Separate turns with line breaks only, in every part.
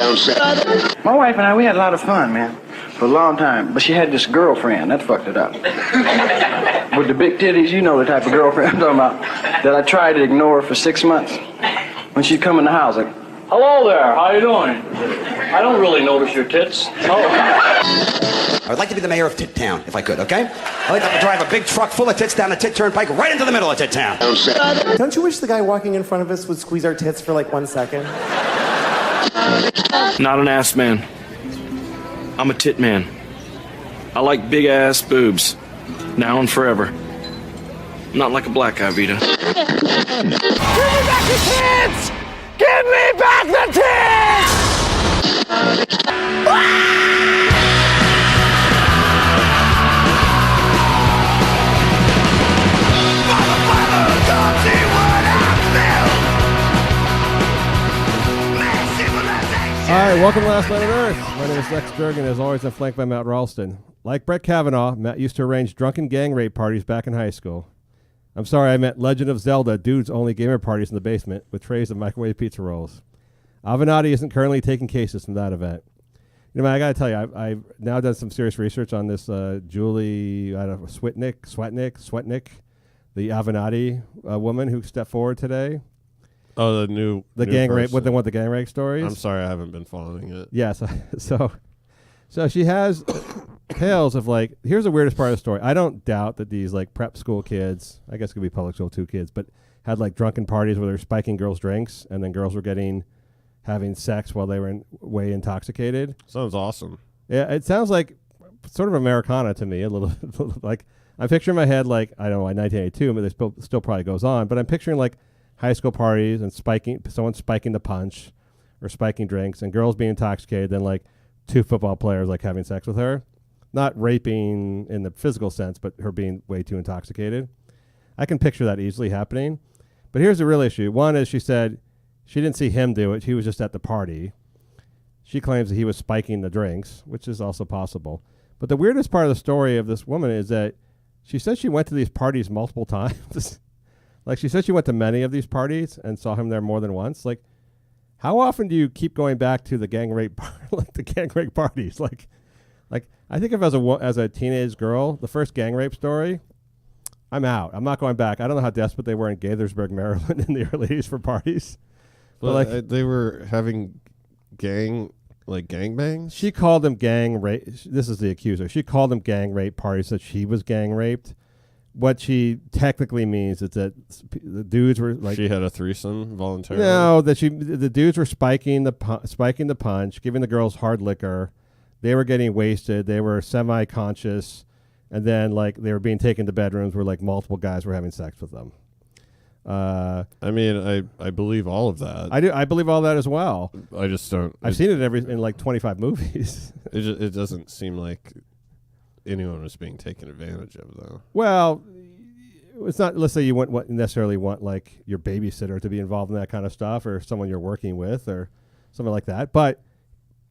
My wife and I, we had a lot of fun, man, for a long time. But she had this girlfriend. That fucked it up. With the big titties, you know the type of girlfriend I'm talking about. That I tried to ignore for 6 months. When she'd come in the house, like, hello there, how you doing? I don't really notice your tits. Oh.
I would like to be the mayor of Tit Town, if I could, okay? I'd like to drive a big truck full of tits down the Tit Turnpike right into the middle of Tit Town.
Don't you wish the guy walking in front of us would squeeze our tits for like 1 second?
Not an ass man. I'm a tit man. I like big ass boobs. Now and forever. Not like a black guy, Vita.
Give me back the tits! Give me back the tits! Motherfucker, don't see what I feel.
All right, welcome to Last Night on Earth. My name is Lex Durgan. As always, I'm flanked by Matt Ralston. Like Brett Kavanaugh, Matt used to arrange drunken gang rape parties back in high school. I'm sorry, I meant Legend of Zelda, dudes-only gamer parties in the basement with trays of microwave pizza rolls. Avenatti isn't currently taking cases from that event. You know, man, I got to tell you, I've now done some serious research on this Julie Swetnick, the Avenatti woman who stepped forward today.
Oh, the
gang
person.
rape, the gang rape stories.
I'm sorry, I haven't been following it.
Yes, so she has tales of like. Here's the weirdest part of the story. I don't doubt that these like prep school kids, I guess it could be public school too kids, but had like drunken parties where they're spiking girls' drinks, and then girls were having sex while they were way intoxicated.
Sounds awesome.
Yeah, it sounds like sort of Americana to me. A little like I'm picturing in my head like I don't know, like 1982, but they still probably goes on. But I'm picturing like high school parties and someone spiking the punch or spiking drinks and girls being intoxicated, then like two football players like having sex with her. Not raping in the physical sense, but her being way too intoxicated. I can picture that easily happening. But here's the real issue. One is she said she didn't see him do it. He was just at the party. She claims that he was spiking the drinks, which is also possible. But the weirdest part of the story of this woman is that she says she went to these parties multiple times. Like she said she went to many of these parties and saw him there more than once. Like, how often do you keep going back to the gang rape parties? Like I think if as a teenage girl, the first gang rape story, I'm out. I'm not going back. I don't know how desperate they were in Gaithersburg, Maryland in the early 80s for parties.
But like they were having gangbangs?
She called them gang rape. This is the accuser. She called them gang rape parties, that she was gang raped. What she technically means is that the dudes were like...
She had a threesome voluntarily?
No, that the dudes were spiking the punch, giving the girls hard liquor. They were getting wasted. They were semi-conscious. And then like they were being taken to bedrooms where like multiple guys were having sex with them.
I mean, I believe all of that.
I do. I believe all that as well.
I just don't...
I've seen it in like 25 movies.
It doesn't seem like anyone was being taken advantage of, though.
Well, it's not. Let's say you wouldn't necessarily want like your babysitter to be involved in that kind of stuff, or someone you're working with, or something like that. But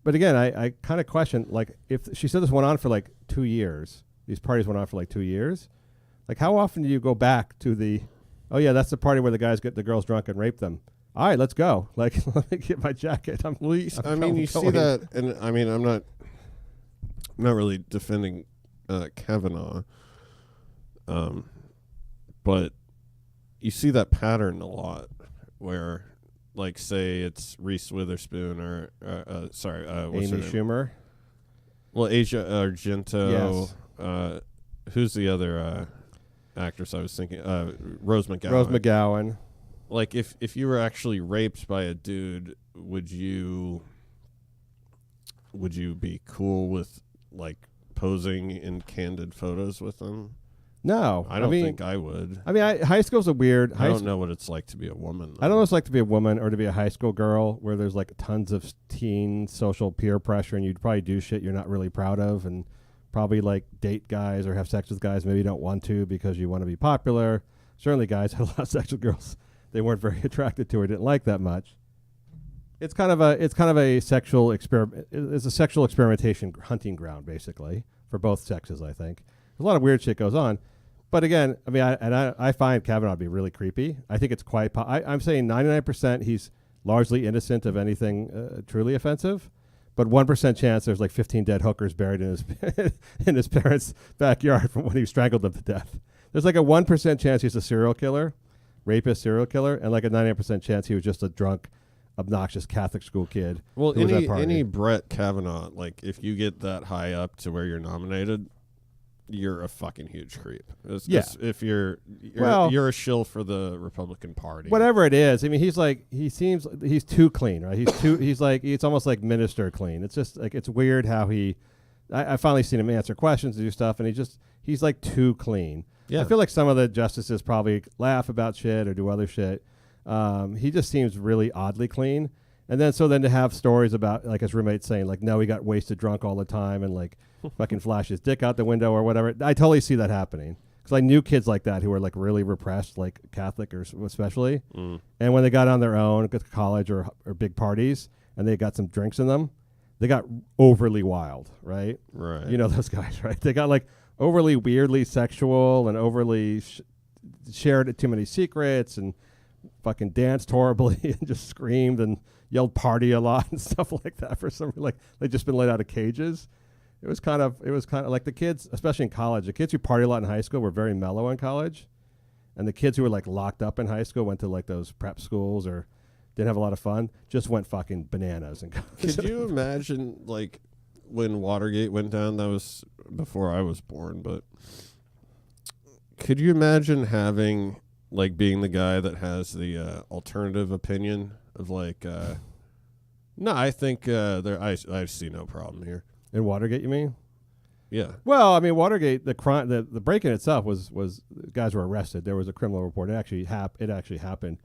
again, I kind of question, like, if she said this went on for like 2 years. These parties went on for like 2 years. Like, how often do you go back to the? Oh yeah, that's the party where the guys get the girls drunk and rape them. All right, let's go. Like, let me get my jacket.
I mean, you see that, and I mean, I'm not really defending Kavanaugh, but you see that pattern a lot, where, like, say it's Reese Witherspoon or
Amy Schumer.
Well, Asia Argento.
Yes.
Who's the other actress I was thinking? Rose McGowan.
Rose McGowan.
Like, if you were actually raped by a dude, would you be cool with, like, posing in candid photos with them?
No.
I don't think I would.
I mean, high school's a weird...
I don't know what it's like to be a woman, though.
I don't know what it's like to be a woman or to be a high school girl where there's, like, tons of teen social peer pressure, and you'd probably do shit you're not really proud of, and probably, like, date guys or have sex with guys maybe you don't want to because you want to be popular. Certainly guys had a lot of sex with girls they weren't very attracted to or didn't like that much. It's kind of a sexual experiment. It's a sexual experimentation hunting ground, basically, for both sexes, I think. A lot of weird shit goes on. But again, I mean, I find Kavanaugh to be really creepy. I think it's quite... I'm saying 99% he's largely innocent of anything truly offensive. But 1% chance there's like 15 dead hookers buried in his in his parents' backyard from when he strangled them to death. There's like a 1% chance he's a serial killer, rapist serial killer, and like a 98% chance he was just a drunk, obnoxious Catholic school kid.
Well,
who was at a party.
any Brett Kavanaugh, like if you get that high up to where you're nominated, you're a fucking huge creep. If you're a shill for the Republican Party.
Whatever it is, I mean, he's too clean, right? He's almost like minister clean. It's just like, it's weird how I finally seen him answer questions and do stuff, and he's like too clean.
Yeah.
I feel like some of the justices probably laugh about shit or do other shit. He just seems really oddly clean. And then to have stories about like his roommate saying like, no, he got wasted drunk all the time and like fucking flash his dick out the window or whatever. I totally see that happening. Because I knew kids like that who were like really repressed, like Catholic or especially. And when they got on their own, go to college or big parties, and they got some drinks in them, they got overly wild, right?
Right.
You know those guys, right? They got like overly weirdly sexual and overly shared too many secrets and fucking danced horribly and just screamed and yelled party a lot and stuff like that for some, like they'd just been let out of cages. It was kind of like the kids, especially in college, the kids who party a lot in high school were very mellow in college. And the kids who were like locked up in high school, went to like those prep schools or didn't have a lot of fun, just went fucking bananas. And
could you imagine like when Watergate went down? That was before I was born, but could you imagine having like being the guy that has the alternative opinion of like, no, I think I see no problem here.
In Watergate, you mean?
Yeah.
Well, I mean, Watergate, the crime, the break-in itself was guys were arrested. There was a criminal report. It actually happened.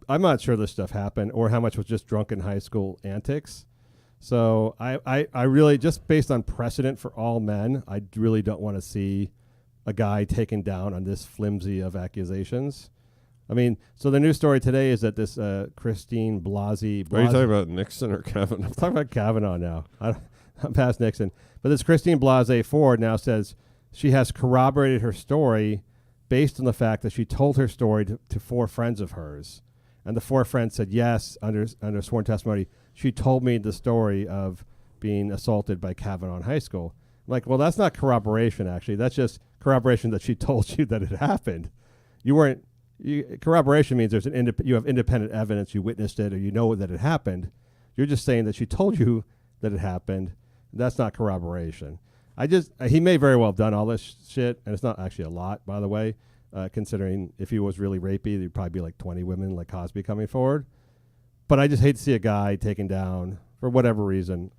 I'm not sure this stuff happened or how much was just drunken high school antics. So I really, just based on precedent for all men, I really don't want to see a guy taken down on this flimsy of accusations. I mean, so the news story today is that this Christine Blasey.
Are you talking about Nixon or Kavanaugh?
I'm talking about Kavanaugh now. I'm past Nixon. But this Christine Blasey Ford now says she has corroborated her story based on the fact that she told her story to 4 friends of hers. And the 4 friends said, yes, under sworn testimony, she told me the story of being assaulted by Kavanaugh in high school. I'm like, well, that's not corroboration, actually. That's just corroboration that she told you that it happened. Corroboration means you have independent evidence, you witnessed it, or you know that it happened. You're just saying that she told you that it happened. That's not corroboration. He may very well have done all this shit, and it's not actually a lot, by the way, considering if he was really rapey, there'd probably be like 20 women like Cosby coming forward. But I just hate to see a guy taken down for whatever reason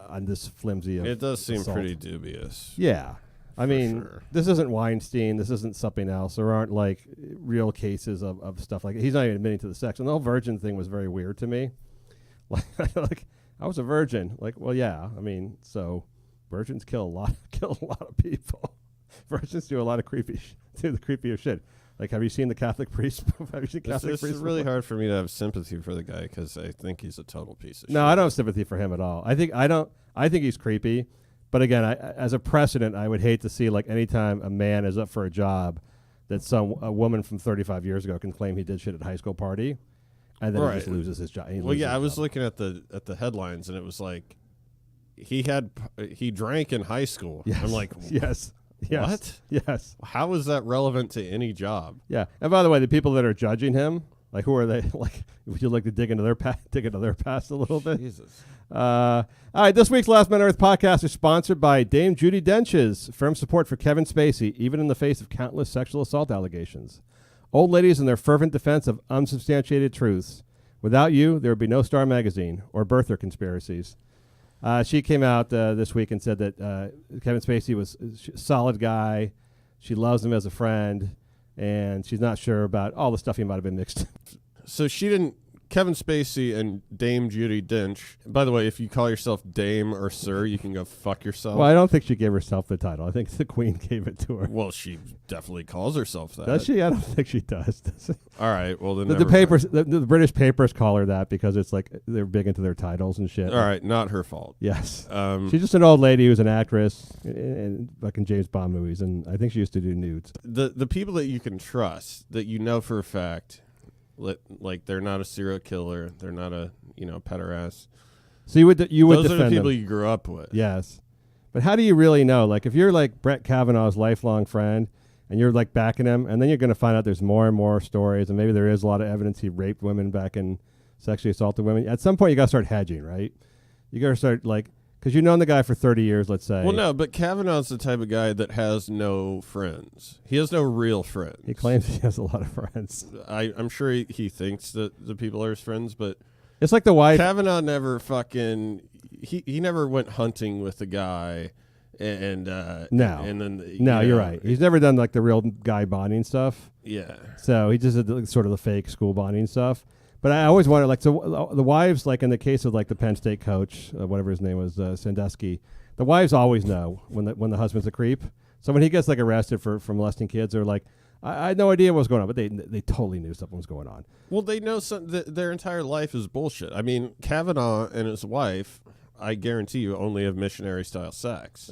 on this flimsy
It does seem
assault.
pretty dubious.
Yeah. I mean,
sure.
This isn't Weinstein. This isn't something else. There aren't like real cases of stuff like he's not even admitting to the sex. And the whole virgin thing was very weird to me. Like I was a virgin. Like, well, yeah. I mean, so virgins kill a lot of people. Virgins do a lot of do the creepier shit. Like, have you seen the Catholic priest? Have you seen Catholic
This
priest?
is really hard for me to have sympathy for the guy because I think he's a total piece of shit.
No, I don't have sympathy for him at all. I think he's creepy. But again, as a precedent, I would hate to see like anytime a man is up for a job, that a woman from 35 years ago can claim he did shit at a high school party, and then he just loses his job.
Well, yeah, I was looking at the headlines, and it was like he drank in high school.
Yes.
I'm like,
yes.
What?
Yes.
How is that relevant to any job?
Yeah. And by the way, the people that are judging him, like, who are they? Like, would you like to dig into their past a little bit?
Jesus.
All right, this week's Last Man on Earth podcast is sponsored by Dame Judi Dench's firm support for Kevin Spacey, even in the face of countless sexual assault allegations. Old ladies in their fervent defense of unsubstantiated truths. Without you, there would be no Star Magazine or birther conspiracies. She came out this week and said that Kevin Spacey was a solid guy. She loves him as a friend, and she's not sure about all the stuff he might have been mixed.
So she didn't. Kevin Spacey and Dame Judi Dench. By the way, if you call yourself Dame or Sir, you can go fuck yourself.
Well, I don't think she gave herself the title. I think the Queen gave it to her.
Well, she definitely calls herself that.
Does she? I don't think she does.
All right. Well, then
the papers, the British papers call her that because it's like they're big into their titles and shit.
All right, not her fault.
Yes. She's just an old lady who's an actress in fucking James Bond movies, and I think she used to do nudes.
The people that you can trust, that you know for a fact, Like they're not a serial killer. They're not a pederast.
So you would
Those
defend
are the people
them.
you grew up with.
Yes. But how do you really know? Like, if you're like Brett Kavanaugh's lifelong friend and you're like backing him, and then you're going to find out there's more and more stories, and maybe there is a lot of evidence he raped women back and sexually assaulted women. At some point, you got to start hedging, right? You got to start, like, because you've known the guy for 30 years, let's say.
Well, no, but Kavanaugh's the type of guy that has no friends. He has no real friends.
He claims he has a lot of friends.
I'm sure he thinks that the people are his friends, but
It's like the wife.
Kavanaugh never fucking he never went hunting with the guy, and
No.
and then
No, you're right. He's never done like the real guy bonding stuff.
Yeah.
So he just did like, sort of the fake school bonding stuff. But I always wondered, like, so the wives, like in the case of like the Penn State coach, whatever his name was, Sandusky, the wives always know when the husband's a creep. So when he gets like arrested for molesting kids, they're like, I had no idea what was going on, but they totally knew something was going on.
Well, they know their entire life is bullshit. I mean, Kavanaugh and his wife, I guarantee you, only have missionary style sex.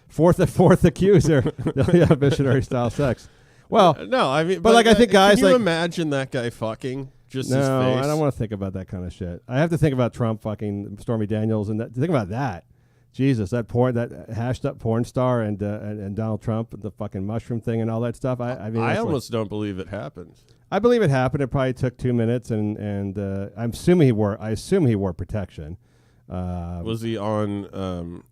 Fourth accuser. Yeah, missionary style sex. Well,
no, I mean,
but like I think guys,
can you
like,
imagine that guy fucking just
no,
his face?
I don't want to think about that kind of shit. I have to think about Trump fucking Stormy Daniels and think about that. Jesus, that hashed up porn star and Donald Trump, the fucking mushroom thing and all that stuff. I mean,
I almost don't believe it happened.
I believe it happened. It probably took 2 minutes, and I'm assuming I assume he wore protection.
Was he on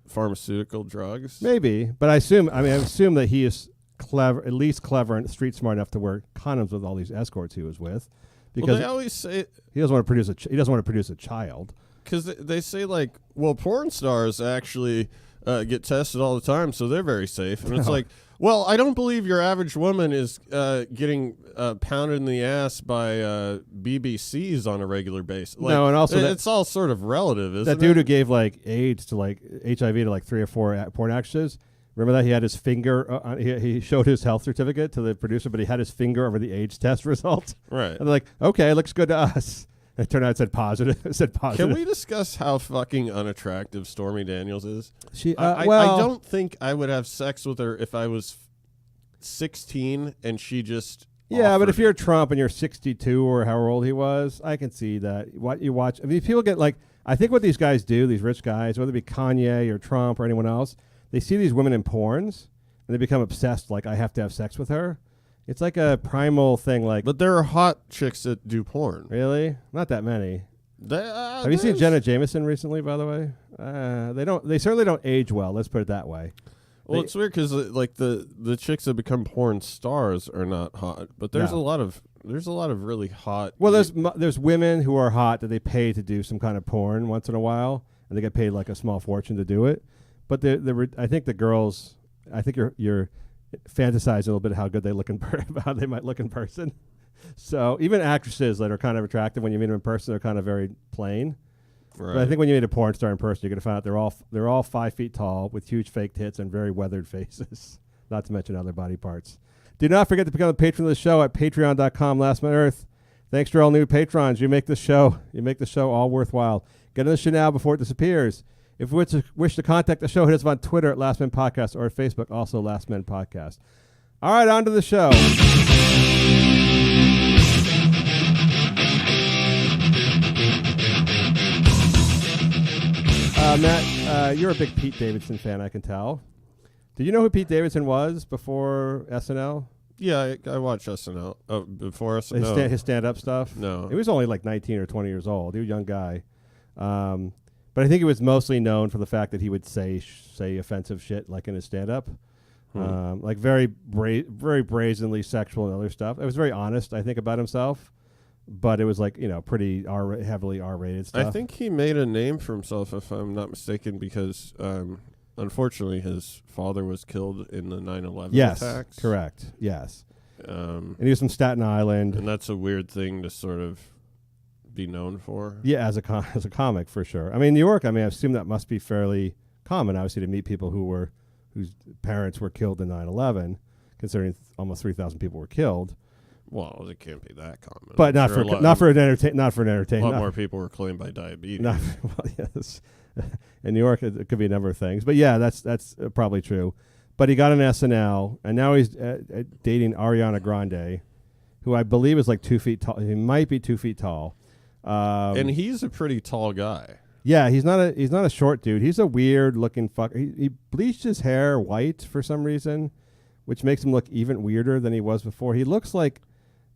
pharmaceutical drugs?
Maybe, but I assume that he is clever, at least clever and street smart enough to wear condoms with all these escorts he was with, because
they always say
he doesn't want to produce a child.
Because they say, like, well, porn stars actually get tested all the time, so they're very safe. And it's like, well, I don't believe your average woman is getting pounded in the ass by BBCs on a regular basis. Like,
no, and also
it's all sort of relative, isn't it?
That dude who gave, like, AIDS to, like, HIV to, like, 3 or 4 porn actresses, remember that? He had his finger, he showed his health certificate to the producer, but he had his finger over the AIDS test result.
Right.
And they're like, okay, looks good to us. It turned out it said positive.
Can we discuss how fucking unattractive Stormy Daniels is?
I
don't think I would have sex with her if I was 16 and she just
Yeah, but if you're Trump and you're 62 or however old he was, I can see that. What you watch, I mean, people get like, I think what these guys do, these rich guys, whether it be Kanye or Trump or anyone else, they see these women in porns and they become obsessed. Like, I have to have sex with her. It's like a primal thing. Like,
but there are hot chicks that do porn.
Really? Not that many. Have you seen Jenna Jameson recently? By the way, they certainly don't age well. Let's put it that way.
Well, it's weird because like the chicks that become porn stars are not hot, but there's a lot of really hot.
Well, there's women who are hot that they pay to do some kind of porn once in a while, and they get paid like a small fortune to do it. But I think the girls, I think you're fantasizing a little bit how good they look how they might look in person. So even actresses that are kind of attractive, when you meet them in person, they're kind of very plain. Right. But I think when you meet a porn star in person, you're going to find out they're all 5 feet tall with huge fake tits and very weathered faces, not to mention other body parts. Do not forget to become a patron of the show at patreon.com/LastManEarth. Thanks to all new patrons. You make the show all worthwhile. Get on the show now before it disappears. If you wish to contact the show, hit us on Twitter at Last Men Podcast or at Facebook, also Last Men Podcast. All right, on to the show. Matt, you're a big Pete Davidson fan, I can tell. Did you know who Pete Davidson was before SNL?
Yeah, I watched SNL. Before SNL.
His stand-up stuff?
No.
He was only like 19 or 20 years old. He was a young guy. But I think he was mostly known for the fact that he would say offensive shit like in his stand-up. Like very brazenly sexual and other stuff. It was very honest, I think, about himself. But it was like, pretty heavily R-rated stuff.
I think he made a name for himself, if I'm not mistaken, because unfortunately his father was killed in the 9/11 attacks.
Yes, correct. Yes. And he was from Staten Island.
And that's a weird thing to sort of be known for.
Yeah, as a comic, for sure. I mean, New York, I assume that must be fairly common, obviously, to meet people whose parents were killed in 9/11, considering almost 3,000 people were killed.
Well, it can't be that common.
But not for an entertainment.
A lot more people were claimed by diabetes.
Yes. In New York, it could be a number of things. But yeah, that's probably true. But he got an SNL, and now he's dating Ariana Grande, who I believe is like 2 feet tall. He might be 2 feet tall.
And he's a pretty tall guy.
Yeah, he's not a short dude. He's a weird looking fuck. He bleached his hair white for some reason, which makes him look even weirder than he was before. He looks like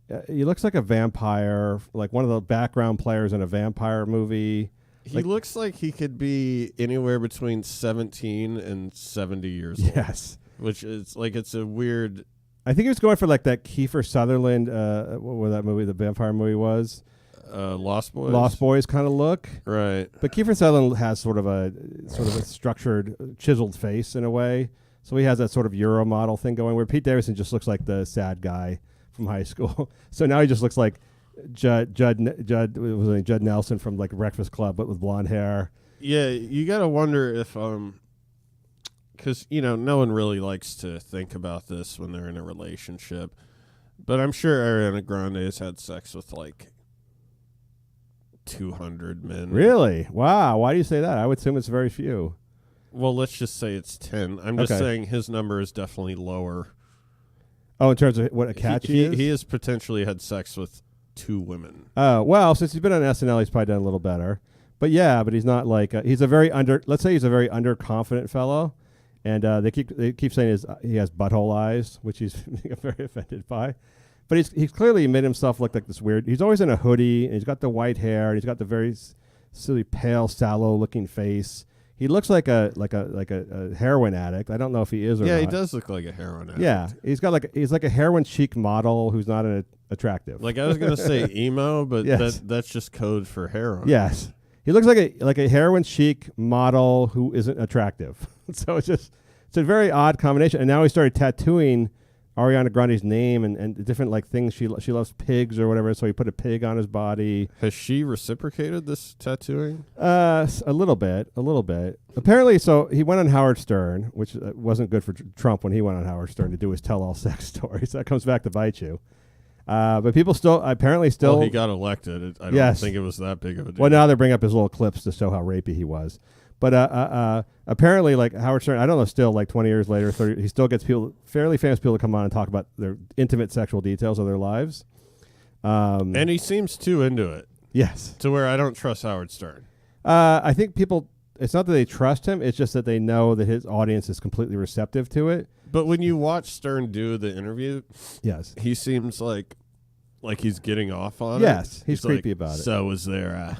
a vampire, like one of the background players in a vampire movie.
He looks like he could be anywhere between 17 and 70 years old.
Yes.
Which is like, it's a weird.
I think he was going for like that Kiefer Sutherland, what was that movie, the vampire movie was?
Lost Boys.
Lost Boys kind of look.
Right.
But Kiefer Sutherland has sort of a structured, chiseled face in a way. So he has that sort of Euro model thing going where Pete Davidson just looks like the sad guy from high school. So now he just looks like Judd Nelson from like Breakfast Club, but with blonde hair.
Yeah, you got to wonder if, because, no one really likes to think about this when they're in a relationship. But I'm sure Ariana Grande has had sex with like 200 men.
Really? Wow. Why do you say that? I would assume it's very few.
Well, let's just say it's 10. I'm just saying his number is definitely lower.
Oh, in terms of what a catch he is?
He has potentially had sex with 2 women.
Oh, well, since he's been on SNL, he's probably done a little better. But yeah, but he's not like he's a very underconfident fellow, and they keep saying he has butthole eyes, which he's very offended by. But he's clearly made himself look like this weird. He's always in a hoodie, and he's got the white hair, and he's got the very silly, pale, sallow-looking face. He looks like a heroin addict. I don't know if he is or not.
Yeah, he does look like a heroin addict.
Yeah, he's like a heroin chic model who's not attractive.
Like I was gonna say emo, but
yes.
that's just code for heroin.
Yes, he looks like a heroin chic model who isn't attractive. So it's a very odd combination. And now he started tattooing Ariana Grande's name and different like things. She loves pigs or whatever, so he put a pig on his body.
Has she reciprocated this tattooing?
A little bit. Apparently, so he went on Howard Stern, which wasn't good for Trump when he went on Howard Stern to do his tell-all sex stories. That comes back to bite you. But people still.
Well, he got elected. I don't think it was that big of a deal.
Well, now they bring up his little clips to show how rapey he was. But apparently, like Howard Stern, I don't know, still like 20 years later, 30, he still gets fairly famous people to come on and talk about their intimate sexual details of their lives.
And he seems too into it.
Yes.
To where I don't trust Howard Stern.
I think people, it's not that they trust him, it's just that they know that his audience is completely receptive to it.
But when you watch Stern do the interview,
yes,
he seems like he's getting off on it.
Yes, he's creepy about it.
So was there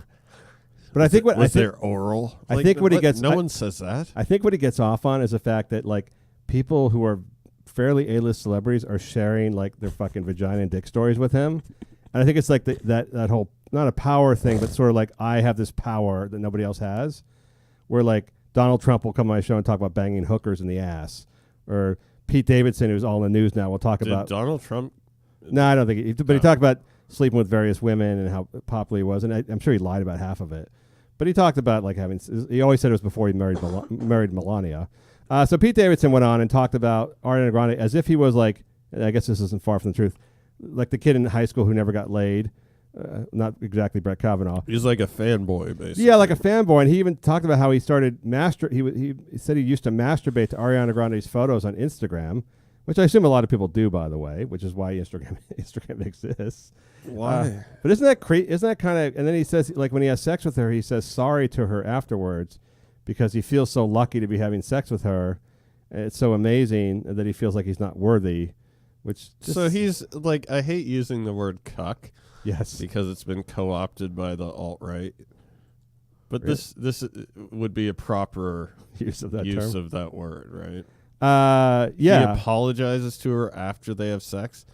but I think
there oral?
I think what he gets
no one says that.
I think what he gets off on is the fact that like people who are fairly A-list celebrities are sharing like their fucking vagina and dick stories with him. And I think it's like that whole, not a power thing, but sort of like I have this power that nobody else has. Where like Donald Trump will come on my show and talk about banging hookers in the ass. Or Pete Davidson, who's all in the news now, will talk about
Donald Trump.
No, I don't think but he talked about sleeping with various women and how popular he was. And I'm sure he lied about half of it. But he talked about like he always said it was before he married Melania. So Pete Davidson went on and talked about Ariana Grande as if he was like, and I guess this isn't far from the truth, like the kid in high school who never got laid. Not exactly Brett Kavanaugh.
He's like a fanboy, basically.
Yeah, like a fanboy. And he even talked about how he started he said he used to masturbate to Ariana Grande's photos on Instagram, which I assume a lot of people do, by the way, which is why Instagram exists.
Why?
But isn't that kind of? And then he says, like when he has sex with her, he says sorry to her afterwards because he feels so lucky to be having sex with her. And it's so amazing that he feels like he's not worthy.
So he's like, I hate using the word cuck.
Yes,
because it's been co-opted by the alt-right. But really? this would be a proper
use of
that word, right?
Yeah.
He apologizes to her after they have sex.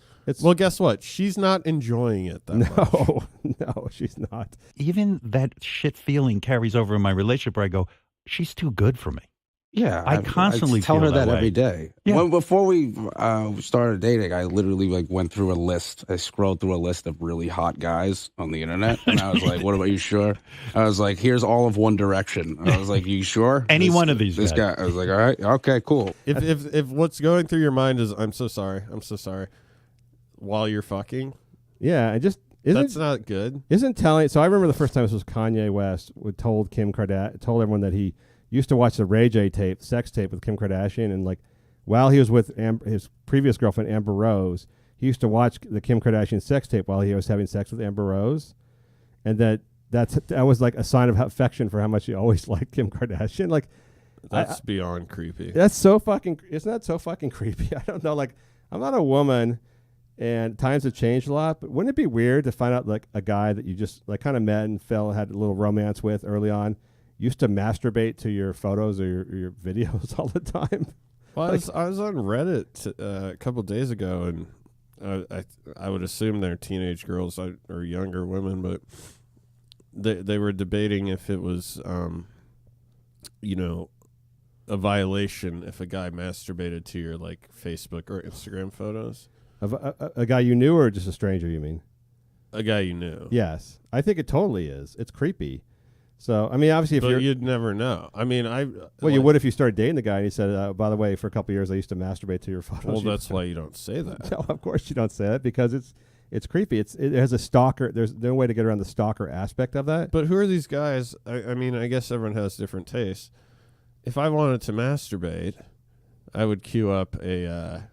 Well, guess what? She's not enjoying it that much.
No, she's not.
Even that shit feeling carries over in my relationship where I go, she's too good for me.
Yeah,
I constantly
tell
feel
her that
way.
every day.
Yeah.
Before we started dating, I literally like went through a list. I scrolled through a list of really hot guys on the internet, and I was like, "What about you? Sure?" I was like, "Here's all of One Direction." And I was like, "You sure?"
Any one of these
This guy. I was like, "All right, okay, cool."
If what's going through your mind is, I'm so sorry," while you're fucking,
yeah, and just
that's not good.
Isn't telling. So I remember the first time this was Kanye West told Kim Kardashian, told everyone that he used to watch the Ray J sex tape with Kim Kardashian, and like while he was with his previous girlfriend Amber Rose, he used to watch the Kim Kardashian sex tape while he was having sex with Amber Rose, and that was like a sign of affection for how much he always liked Kim Kardashian. Like,
That's beyond creepy.
that's so fucking. Isn't that so fucking creepy? I don't know. Like, I'm not a woman, and times have changed a lot. But wouldn't it be weird to find out like a guy that you just like kind of met and had a little romance with early on used to masturbate to your photos or your videos all the time?
Well, I was on Reddit a couple days ago, and I would assume they're teenage girls or younger women, but they were debating if it was, a violation if a guy masturbated to your like Facebook or Instagram photos.
A guy you knew or just a stranger? You mean?
A guy you knew.
Yes, I think it totally is. It's creepy. So, I mean, obviously, if
you'd never know. I mean,
you would if you started dating the guy and he said, by the way, for a couple of years, I used to masturbate to your photos.
Well, that's why you don't say that.
No, of course you don't say that because it's creepy. It has a stalker. There's no way to get around the stalker aspect of that.
But who are these guys? I mean, I guess everyone has different tastes. If I wanted to masturbate, I would queue up a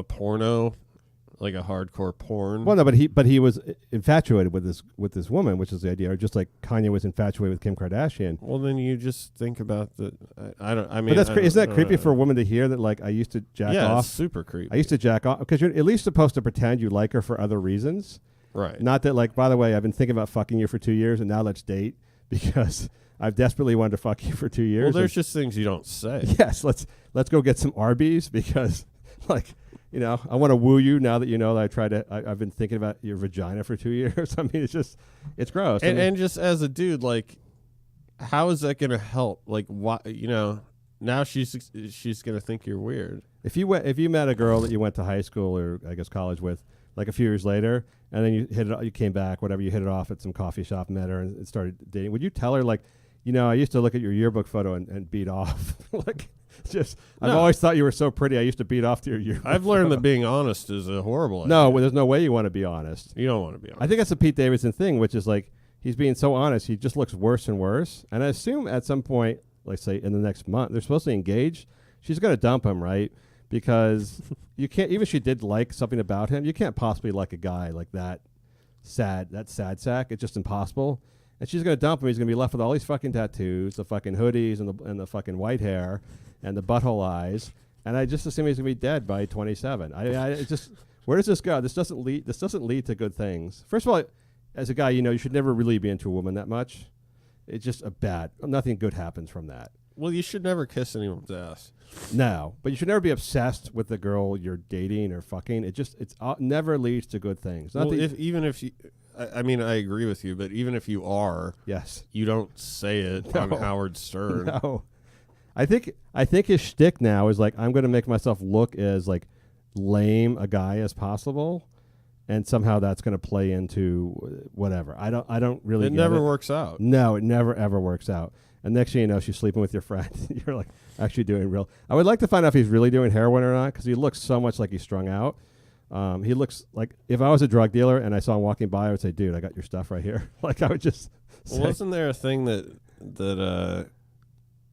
porno, like a hardcore porn.
Well, no, but he was infatuated with this woman, which is the idea, or just like Kanye was infatuated with Kim Kardashian.
Well, then you just think about the.
But that's isn't that creepy for a woman to hear that? Like, I used to jack off.
Yeah, it's super creepy.
I used to jack off because you're at least supposed to pretend you like her for other reasons,
right?
Not that like, by the way, I've been thinking about fucking you for 2 years, and now let's date because I've desperately wanted to fuck you for 2 years.
Well, there's just things you don't say.
Yes, let's go get some Arby's because, like, I want to woo you now that you know that I've been thinking about your vagina for 2 years. I mean, it's gross.
And just as a dude, like, how is that going to help? Like, why? Now she's going to think you're weird.
If you met a girl that you went to high school or I guess college with, like a few years later, and then you came back, whatever, you hit it off at some coffee shop, met her, and started dating, would you tell her, like, I used to look at your yearbook photo and beat off? Like, I've always thought you were so pretty. I used to beat off to your yearbook.
I've learned that being honest is a horrible idea.
No, there's no way you want to be honest.
You don't want to be honest.
I think that's a Pete Davidson thing, which is like, he's being so honest, he just looks worse and worse. And I assume at some point, like say in the next month, they're supposed to engage. She's going to dump him, right? Because you can't, even if she did like something about him, you can't possibly like a guy like that sad sack. It's just impossible. And she's going to dump him. He's going to be left with all these fucking tattoos, the fucking hoodies, and the fucking white hair, and the butthole eyes. And I just assume he's going to be dead by 27. It's just, where does this go? This doesn't lead to good things. First of all, as a guy, you should never really be into a woman that much. It's just nothing good happens from that.
Well, you should never kiss anyone's ass.
No, but you should never be obsessed with the girl you're dating or fucking. It never leads to good things.
Well, even if you, I mean, I agree with you, but even if you are,
yes,
you don't say it on Howard Stern.
No, I think his shtick now is like, I'm going to make myself look as like lame a guy as possible, and somehow that's going to play into whatever. I don't really.
It never works out.
No, it never ever works out. And next thing you know, she's sleeping with your friend. You're like actually doing real. I would like to find out if he's really doing heroin or not, because he looks so much like he's strung out. He looks like, if I was a drug dealer and I saw him walking by, I would say, "Dude, I got your stuff right here." Like, I would just.
Well, wasn't there a thing that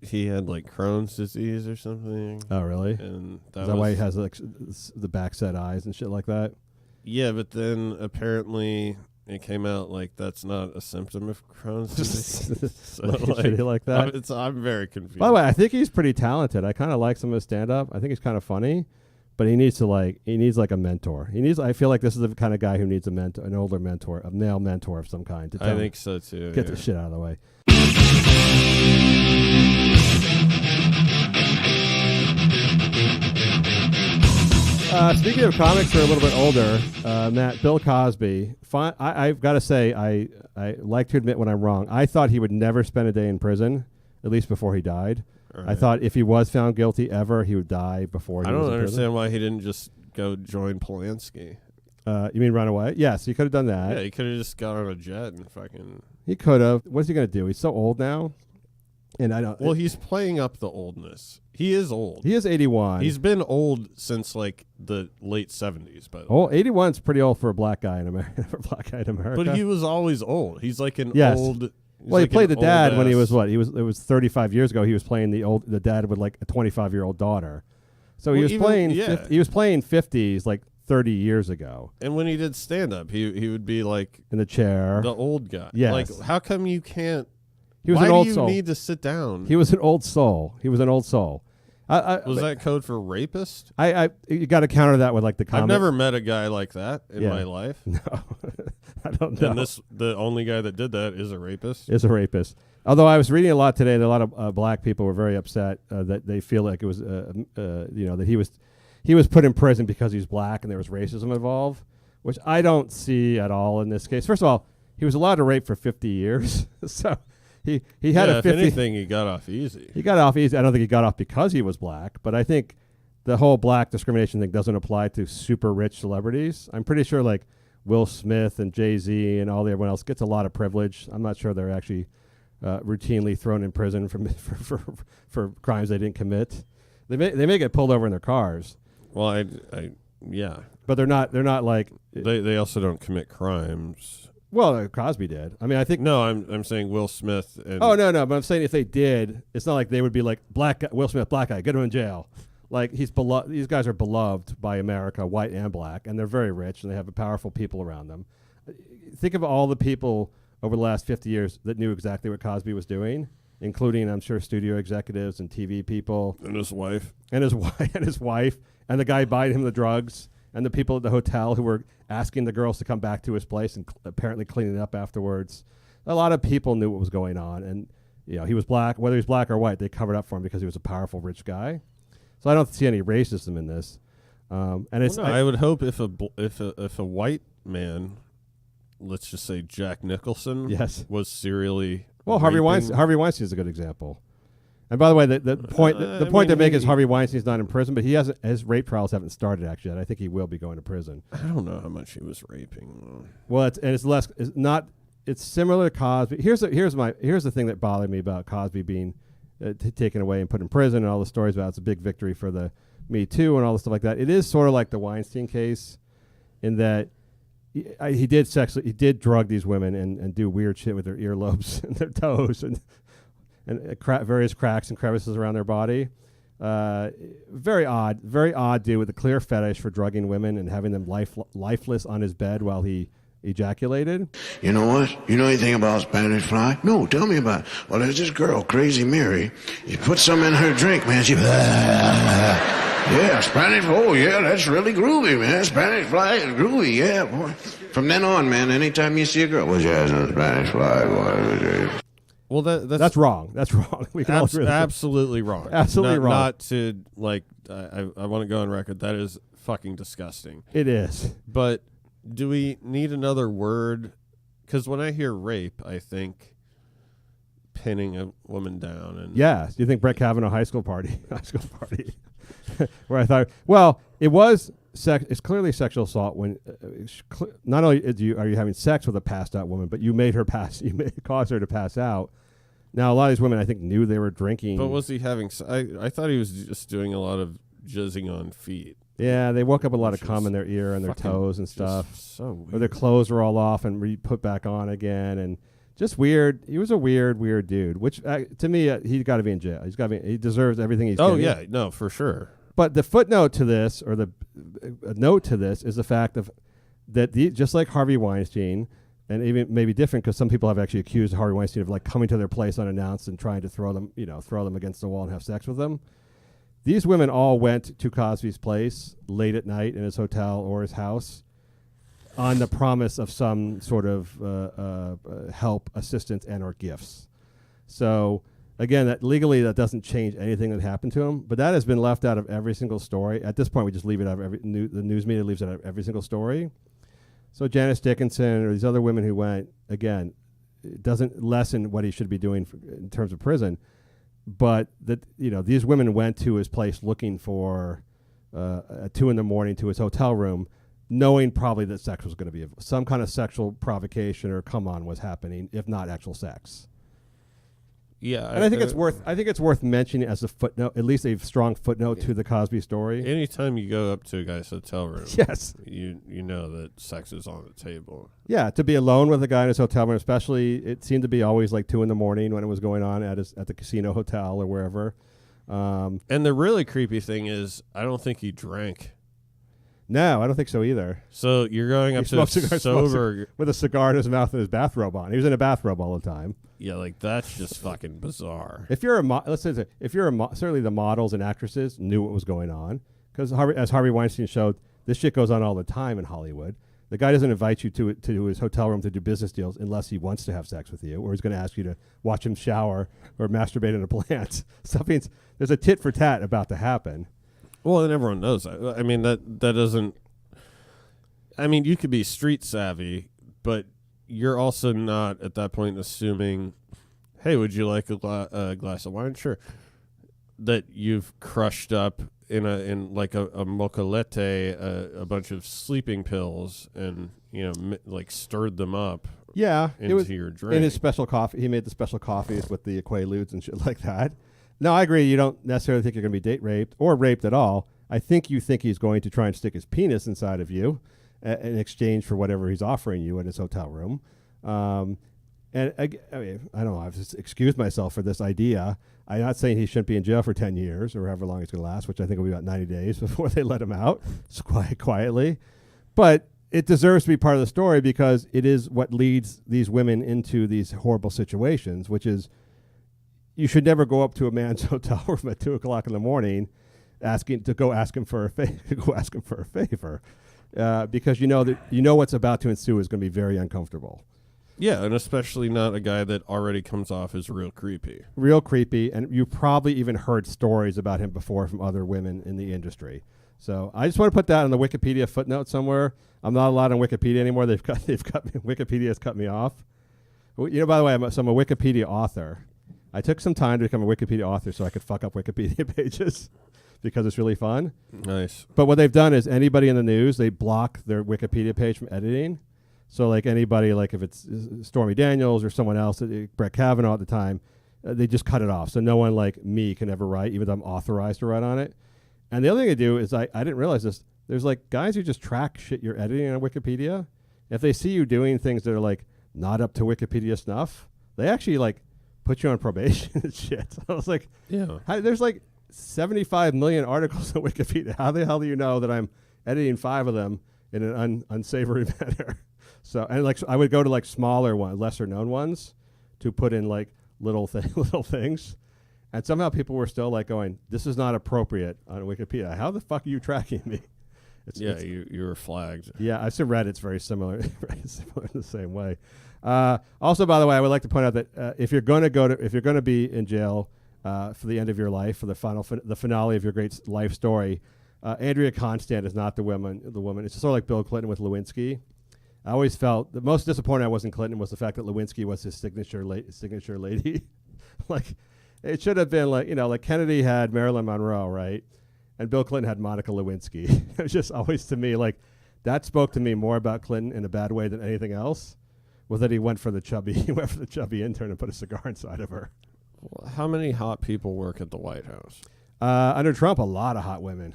he had like Crohn's disease or something?
Oh, really?
And
is that why he has like the backset eyes and shit like that?
Yeah, but then apparently it came out like that's not a symptom of Crohn's disease. So
like that?
I'm very confused.
By the way, I think he's pretty talented. I kind of like some of his stand-up. I think he's kind of funny, but he needs like a mentor. I feel like this is the kind of guy who needs an older mentor, a male mentor of some kind.
I think so too.
Get the shit out of the way. Speaking of comics who are a little bit older, Matt, Bill Cosby. I've got to say, I like to admit when I'm wrong. I thought he would never spend a day in prison, at least before he died. Right. I thought if he was found guilty ever, he would die before he was in prison. I don't understand
why he didn't just go join Polanski.
You mean run away? Yes, he could have done that.
Yeah, he could have just got on a jet and fucking...
He could have. What's he going to do? He's so old now. And I don't...
Well, he's playing up the oldness. He is old.
He is 81.
He's been old since like the late 70s, by the way.
Oh, 81's pretty old for a black guy in America.
But he was always old. He's like an old...
Well, he played the dad when he was what? It was 35 years ago. He was playing the dad with like a 25-year-old daughter. So he was playing 50s, like 30 years ago.
And when he did stand up, he would be like
in the chair,
the old guy.
Yes.
Like, how come you can't?
He was
why
an old
do you
soul.
need to sit down?
He was an old soul.
Was that code for rapist?
You got to counter that with like the comment.
I've never met a guy like that in my life.
No, I don't know.
And the only guy that did that is a rapist.
Is a rapist. Although I was reading a lot today, that a lot of black people were very upset that they feel like it was, that he was put in prison because he's black and there was racism involved, which I don't see at all in this case. First of all, he was allowed to rape for 50 years, so he had a 50.
If anything, he got off easy.
He got off easy. I don't think he got off because he was black, but I think the whole black discrimination thing doesn't apply to super rich celebrities. I'm pretty sure like Will Smith and Jay-Z and all the everyone else gets a lot of privilege. I'm not sure they're actually routinely thrown in prison for crimes they didn't commit. They may get pulled over in their cars.
Well, yeah,
but they're not like
they also don't commit crimes.
Well, Cosby did. I mean, I think
no. I'm saying Will Smith. And
no. But I'm saying if they did, it's not like they would be like black guy, Will Smith, black guy, get him in jail. Like he's beloved. These guys are beloved by America, white and black, and they're very rich and they have powerful people around them. Think of all the people over the last 50 years that knew exactly what Cosby was doing, including, I'm sure, studio executives and TV people.
And his wife.
And his wife. And the guy buying him the drugs. And the people at the hotel who were asking the girls to come back to his place and apparently cleaning up afterwards. A lot of people knew what was going on. And, he was black. Whether he was black or white, they covered up for him because he was a powerful, rich guy. So I don't see any racism in this.
I would hope if a white man, let's just say Jack Nicholson, was serially
Harvey Weinstein is a good example. And by the way, the point they make is Harvey Weinstein's not in prison, but his rape trials haven't started actually. And I think he will be going to prison.
I don't know how much he was raping.
Well, it's similar to Cosby. Here's the thing that bothered me about Cosby being taken away and put in prison and all the stories about it's a big victory for the Me Too and all the stuff like that. It is sort of like the Weinstein case in that he did drug these women and do weird shit with their earlobes and their toes and various cracks and crevices around their body. Very odd dude with a clear fetish for drugging women and having them lifeless on his bed while he ejaculated.
You know what? You know anything about Spanish fly? No, tell me about it. Well, there's this girl, Crazy Mary. You put some in her drink, man. She... Yeah, Spanish. Oh, yeah, that's really groovy, man. Spanish fly is groovy, yeah, boy. From then on, man, anytime you see a girl, well, she has a Spanish fly, boy.
Well,
that's wrong. That's wrong. We can all agree with that.
Absolutely wrong.
Absolutely wrong.
Not to, like, I want to go on record. That is fucking disgusting.
It is.
But do we need another word? Because when I hear rape, I think pinning a woman down. And
do you think Brett Kavanaugh high school party? Where I thought, well, it was it's clearly sexual assault when not only are you having sex with a passed out woman, but you caused her to pass out. Now, a lot of these women, I think, knew they were drinking.
But was he having... I thought he was just doing a lot of jizzing on feet.
Yeah, they woke up with a lot of cum in their ear and their toes and stuff.
So weird.
Or their clothes were all off and put back on again. And just weird. He was a weird dude, which to me, he's got to be in jail. He deserves everything he's getting.
Oh, yeah. No, for sure.
But the footnote to this, or the note to this, is the fact of that just like Harvey Weinstein, and even maybe different because some people have actually accused Harvey Weinstein of like coming to their place unannounced and trying to throw them against the wall and have sex with them. These women all went to Cosby's place late at night in his hotel or his house on the promise of some sort of help, assistance, and or gifts. So again, that legally that doesn't change anything that happened to him, but that has been left out of every single story. At this point, we just leave it out of the news media leaves it out of every single story. So Janice Dickinson or these other women who went, again, it doesn't lessen what he should be doing in terms of prison, but that these women went to his place looking for at 2 a.m. to his hotel room, knowing probably that sex was going to be some kind of sexual provocation or come on was happening, if not actual sex.
Yeah,
and I think it's worth mentioning as a footnote, at least a strong footnote to the Cosby story.
Anytime you go up to a guy's hotel room,
yes,
you know that sex is on the table.
Yeah, to be alone with a guy in his hotel room, especially, it seemed to be always like 2 a.m. when it was going on at the casino hotel or wherever.
And the really creepy thing is, I don't think he drank.
No, I don't think so either.
So you're going up to sober
with a cigar in his mouth and his bathrobe on. He was in a bathrobe all the time.
Yeah, like that's just fucking bizarre.
If you're let's say if you're certainly the models and actresses knew what was going on, because as Harvey Weinstein showed, this shit goes on all the time in Hollywood. The guy doesn't invite you to his hotel room to do business deals unless he wants to have sex with you, or he's going to ask you to watch him shower or masturbate in a plant. So there's a tit for tat about to happen.
Well, and everyone knows that. I mean, that doesn't. I mean, you could be street savvy, but you're also not at that point assuming, hey, would you like a glass of wine? Sure. That you've crushed up in like a mocolete, a bunch of sleeping pills, and like stirred them up.
Yeah,
into your drink.
In his special coffee, he made the special coffees with the Quaaludes and shit like that. No, I agree. You don't necessarily think you're going to be date raped or raped at all. I think you think he's going to try and stick his penis inside of you in exchange for whatever he's offering you in his hotel room. And I mean, I don't know. I've just excused myself for this idea. I'm not saying he shouldn't be in jail for 10 years or however long it's going to last, which I think will be about 90 days before they let him out quietly. But it deserves to be part of the story because it is what leads these women into these horrible situations, which is you should never go up to a man's hotel room at 2 o'clock in the morning ask him for a favor because you know what's about to ensue is going to be very uncomfortable.
Yeah, and especially not a guy that already comes off as real creepy.
Real creepy, and you probably even heard stories about him before from other women in the industry. So I just want to put that on the Wikipedia footnote somewhere. I'm not allowed on Wikipedia anymore. They've cut me. Wikipedia has cut me off. By the way, I'm a Wikipedia author. I took some time to become a Wikipedia author so I could fuck up Wikipedia pages because it's really fun.
Nice.
But what they've done is anybody in the news, they block their Wikipedia page from editing. So like anybody, like if it's Stormy Daniels or someone else, Brett Kavanaugh at the time, they just cut it off. So no one like me can ever write, even though I'm authorized to write on it. And the other thing they do is I didn't realize this. There's like guys who just track shit you're editing on Wikipedia. If they see you doing things that are like not up to Wikipedia snuff, they actually like put you on probation and shit. So I was like,
yeah,
there's like 75 million articles on Wikipedia. How the hell do you know that I'm editing 5 of them in an unsavory manner? So, and like, so I would go to like smaller ones, lesser known ones to put in like little things. And somehow people were still like going, this is not appropriate on Wikipedia. How the fuck are you tracking me?
You were flagged.
Yeah, I've seen Reddit's very similar, very similar in the same way. Also, by the way, I would like to point out that if you're going to be in jail for the end of your life, for the finale of your great life story, Andrea Constand is not the woman. It's sort of like Bill Clinton with Lewinsky. I always felt the most disappointed I was in Clinton was the fact that Lewinsky was his signature lady. Like, it should have been like Kennedy had Marilyn Monroe, right? And Bill Clinton had Monica Lewinsky. It was just always to me like that spoke to me more about Clinton in a bad way than anything else. Was that he went for the chubby intern and put a cigar inside of her.
Well, how many hot people work at the White House?
Under Trump, a lot of hot women.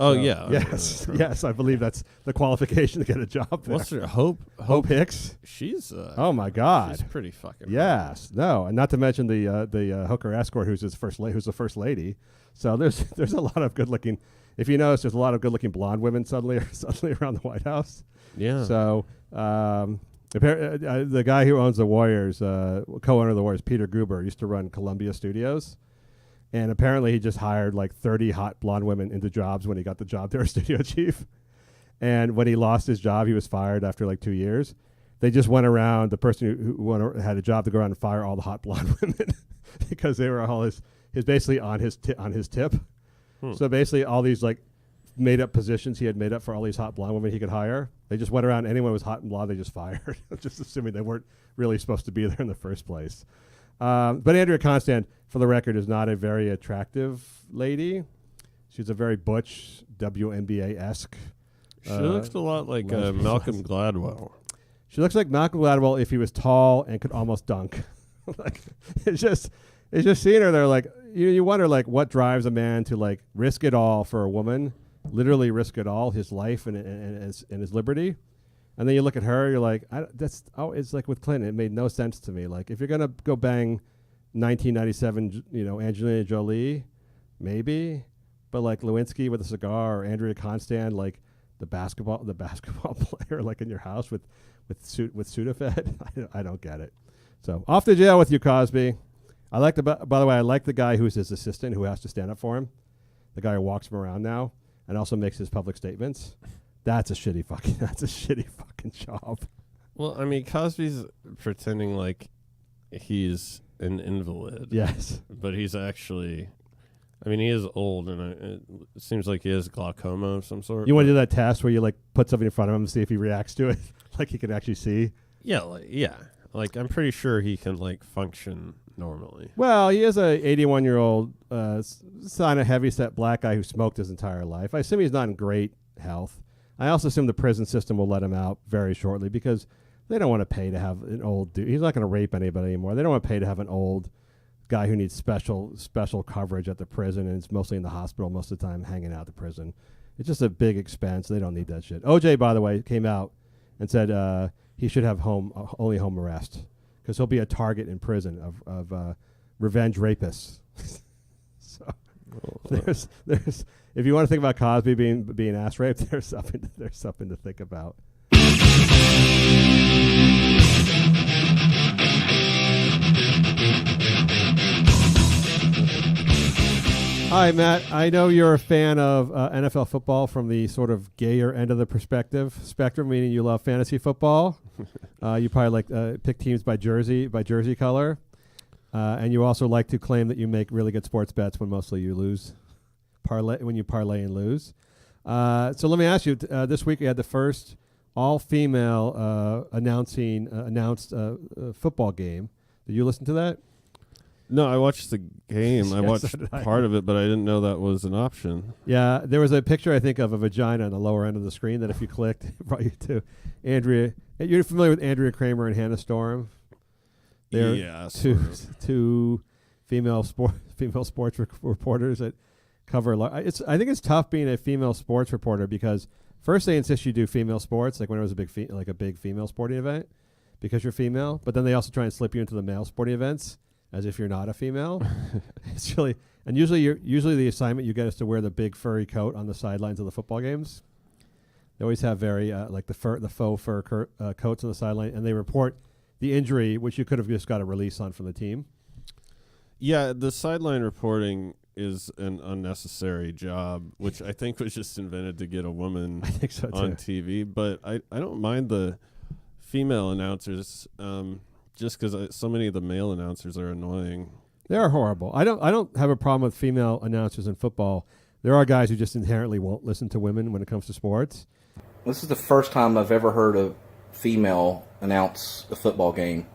Oh,
so,
yeah.
Yes, I believe that's the qualification to get a job there.
What's her Hope
Hicks?
She's
oh my God,
she's pretty fucking.
Yes, no, and not to mention the hooker escort who's the first lady. So there's a lot of good looking. If you notice, there's a lot of good looking blonde women suddenly around the White House.
Yeah.
So the guy who owns the Warriors, co-owner of the Warriors, Peter Guber, used to run Columbia Studios. And apparently he just hired like 30 hot blonde women into jobs when he got the job there as studio chief. And when he lost his job, he was fired after like 2 years. They just went around, the person who had a job to go around and fire all the hot blonde women because they were all his basically on his tip. So basically all these like made up positions he had made up for all these hot blonde women he could hire. They just went around, anyone who was hot and blonde, they just fired, just assuming they weren't really supposed to be there in the first place. But Andrea Constand, for the record, is not a very attractive lady. She's a very butch, WNBA-esque.
She looks a lot like Malcolm Gladwell.
She looks like Malcolm Gladwell if he was tall and could almost dunk. Like it's just seeing her there. Like you wonder like what drives a man to like risk it all for a woman, literally risk it all, his life and his liberty. And then you look at her, you're like, it's like with Clinton. It made no sense to me. Like, if you're going to go bang 1997, Angelina Jolie, maybe. But like Lewinsky with a cigar or Andrea Constand, like the basketball player like in your house with Sudafed. I don't get it. So off to jail with you, Cosby. I like by the way, I like the guy who's his assistant who has to stand up for him. The guy who walks him around now and also makes his public statements. That's a shitty fucking job.
Well, I mean, Cosby's pretending like he's an invalid.
Yes.
But he's actually, I mean, he is old, and it seems like he has glaucoma of some sort.
You want to do that test where you like put something in front of him and see if he reacts to it, like he can actually see?
Yeah, like I'm pretty sure he can like function normally.
Well, he is a 81-year-old son, a heavy-set black guy who smoked his entire life. I assume he's not in great health. I also assume the prison system will let him out very shortly because they don't want to pay to have an old dude. He's not going to rape anybody anymore. They don't want to pay to have an old guy who needs special coverage at the prison and is mostly in the hospital most of the time, hanging out at the prison. It's just a big expense. They don't need that shit. OJ, by the way, came out and said he should have only home arrest because he'll be a target in prison of revenge rapists. So there's if you want to think about Cosby being ass raped, there's something to think about. Hi, Matt. I know you're a fan of NFL football from the sort of gayer end of the spectrum, meaning you love fantasy football. You probably like pick teams by jersey color, and you also like to claim that you make really good sports bets when mostly you lose, when you parlay and lose. So let me ask you: this week we had the first all-female announced football game. Did you listen to that?
No, I watched the game.
Yes,
I watched part of it, but I didn't know that was an option.
Yeah, there was a picture, I think, of a vagina on the lower end of the screen that if you clicked, it brought you to Andrea. You're familiar with Andrea Kramer and Hannah Storm? They're two female sports reporters that cover. I think it's tough being a female sports reporter because first they insist you do female sports, like when it was a big female sporting event, because you're female. But then they also try and slip you into the male sporting events as if you're not a female. It's really, and usually the assignment you get is to wear the big furry coat on the sidelines of the football games. They always have very like the faux fur coats on the sideline, and they report the injury, which you could have just got a release on from the team.
Yeah, the sideline reporting is an unnecessary job, which I think was just invented to get a woman on TV. But I don't mind the female announcers. Just because so many of the male announcers are annoying.
They're horrible. I don't have a problem with female announcers in football. There are guys who just inherently won't listen to women when it comes to sports.
This is the first time I've ever heard a female announce a football game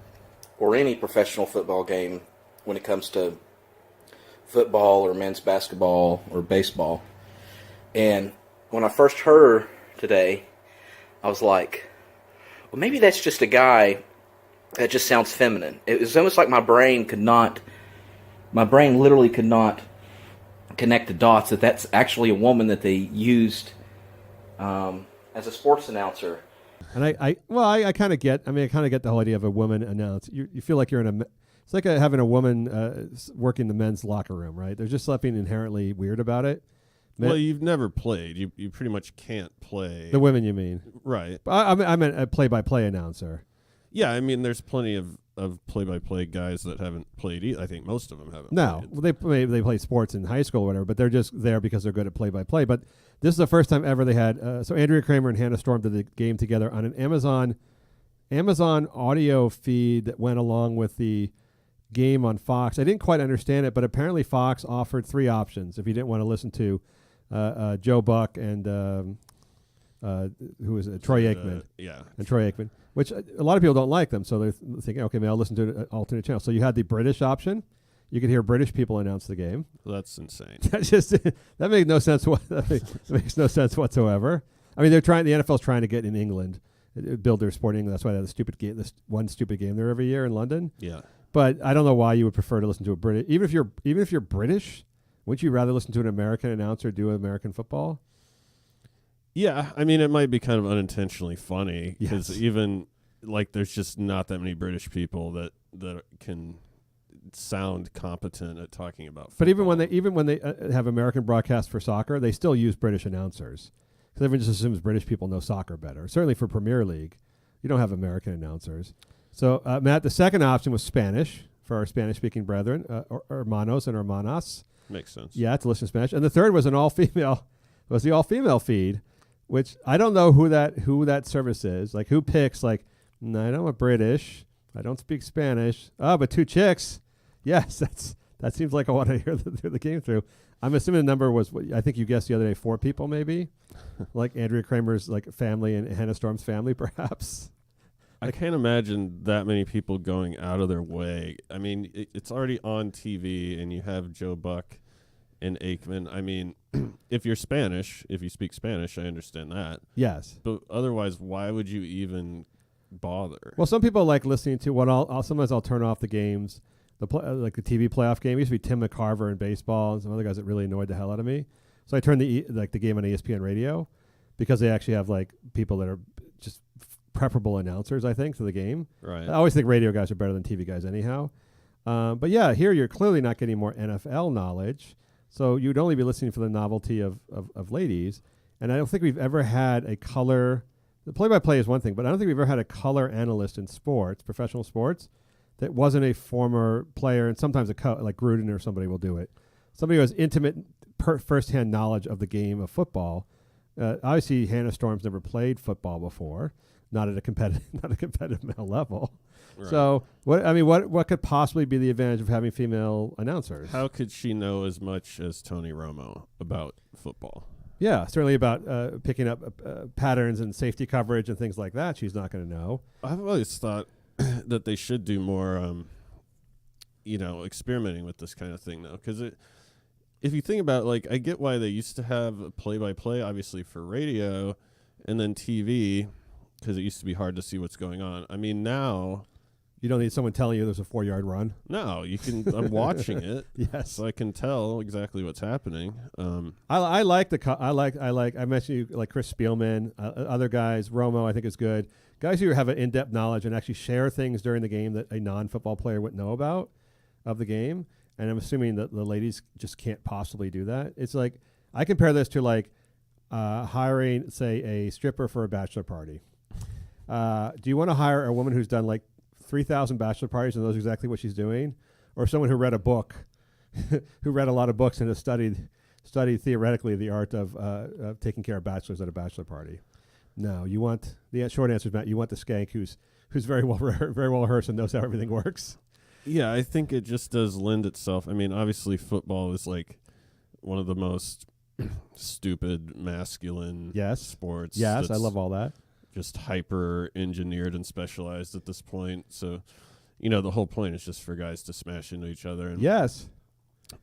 or any professional football game when it comes to football or men's basketball or baseball. And when I first heard her today, I was like, well, maybe that's just a guy that just sounds feminine. It was almost like my brain literally could not connect the dots that that's actually a woman that they used as a sports announcer.
And I kind of get the whole idea of a woman announce. You feel like you're it's like having a woman working the men's locker room, right? There's just something inherently weird about it.
Well, you've never played. You pretty much can't play.
The women, you mean?
Right.
I meant a play-by-play announcer.
Yeah, I mean, there's plenty of play-by-play guys that haven't played either. I think most of them haven't.
No, they play sports in high school or whatever, but they're just there because they're good at play-by-play. But this is the first time ever they had. So Andrea Kramer and Hannah Storm did the game together on an Amazon audio feed that went along with the game on Fox. I didn't quite understand it, but apparently Fox offered 3 options if you didn't want to listen to Joe Buck and who is it? Troy Aikman. And Troy Aikman. Which a lot of people don't like them, so they're thinking, okay, maybe I'll listen to an alternate channel. So you had the British option. You could hear British people announce the game.
That's insane.
That makes no sense. That makes no sense whatsoever. I mean, the NFL's trying to get in England, build their sporting. That's why they have this one stupid game there every year in London.
Yeah.
But I don't know why you would prefer to listen to a British. Even if you're British, wouldn't you rather listen to an American announcer do American football?
Yeah, I mean, it might be kind of unintentionally funny because even like there's just not that many British people that can sound competent at talking about football.
But even when they have American broadcasts for soccer, they still use British announcers because everyone just assumes British people know soccer better. Certainly for Premier League, you don't have American announcers. So, Matt, the second option was Spanish for our Spanish-speaking brethren, hermanos and hermanas.
Makes sense.
Yeah, to listen to Spanish. And the third was the all-female feed, which I don't know who that service is. Like, who picks, like, no, I don't want British. I don't speak Spanish. Oh, but 2 chicks. Yes, that seems like I want to hear the game through. I'm assuming the number was, I think you guessed the other day, 4 people maybe? Like Andrea Kramer's like family and Hannah Storm's family, perhaps?
I can't imagine that many people going out of their way. I mean, it's already on TV, and you have Joe Buck and Aikman. I mean, if you speak Spanish, I understand that.
Yes.
But otherwise, why would you even bother?
Well, some people like listening to what sometimes I'll turn off the games, like the TV playoff game. It used to be Tim McCarver in baseball and some other guys that really annoyed the hell out of me. So I turned the game on ESPN radio because they actually have like people that are just preferable announcers, I think, to the game.
Right.
I always think radio guys are better than TV guys anyhow. But yeah, here you're clearly not getting more NFL knowledge. So you'd only be listening for the novelty of ladies. And I don't think we've ever had a color. The play-by-play is one thing, but I don't think we've ever had a color analyst in sports, professional sports, that wasn't a former player, and sometimes like Gruden or somebody will do it. Somebody who has intimate, first-hand knowledge of the game of football. Obviously, Hannah Storm's never played football before, not at a competitive male level. Right. So, what could possibly be the advantage of having female announcers?
How could she know as much as Tony Romo about football?
Yeah, certainly about picking up patterns and safety coverage and things like that. She's not going to know.
I've always thought that they should do more, experimenting with this kind of thing, though. Because if you think about it, like, I get why they used to have a play-by-play, obviously, for radio, and then TV, because it used to be hard to see what's going on. I mean, now...
You don't need someone telling you there's a 4-yard run.
No, you can. I'm watching it.
Yes,
so I can tell exactly what's happening.
I mentioned you like Chris Spielman, other guys. Romo, I think is good. Guys who have an in-depth knowledge and actually share things during the game that a non-football player wouldn't know about of the game. And I'm assuming that the ladies just can't possibly do that. It's like I compare this to like hiring, say, a stripper for a bachelor party. Do you want to hire a woman who's done like 3,000 bachelor parties and knows exactly what she's doing, or someone who read a book, who read a lot of books and has studied theoretically the art of taking care of bachelors at a bachelor party? No, you want the short answer is, Matt. You want the skank who's very well rehearsed and knows how everything works.
Yeah, I think it just does lend itself. I mean, obviously, football is like one of the most stupid masculine sports.
Yes, I love all that.
Just hyper engineered and specialized at this point. So, the whole point is just for guys to smash into each other. And
yes.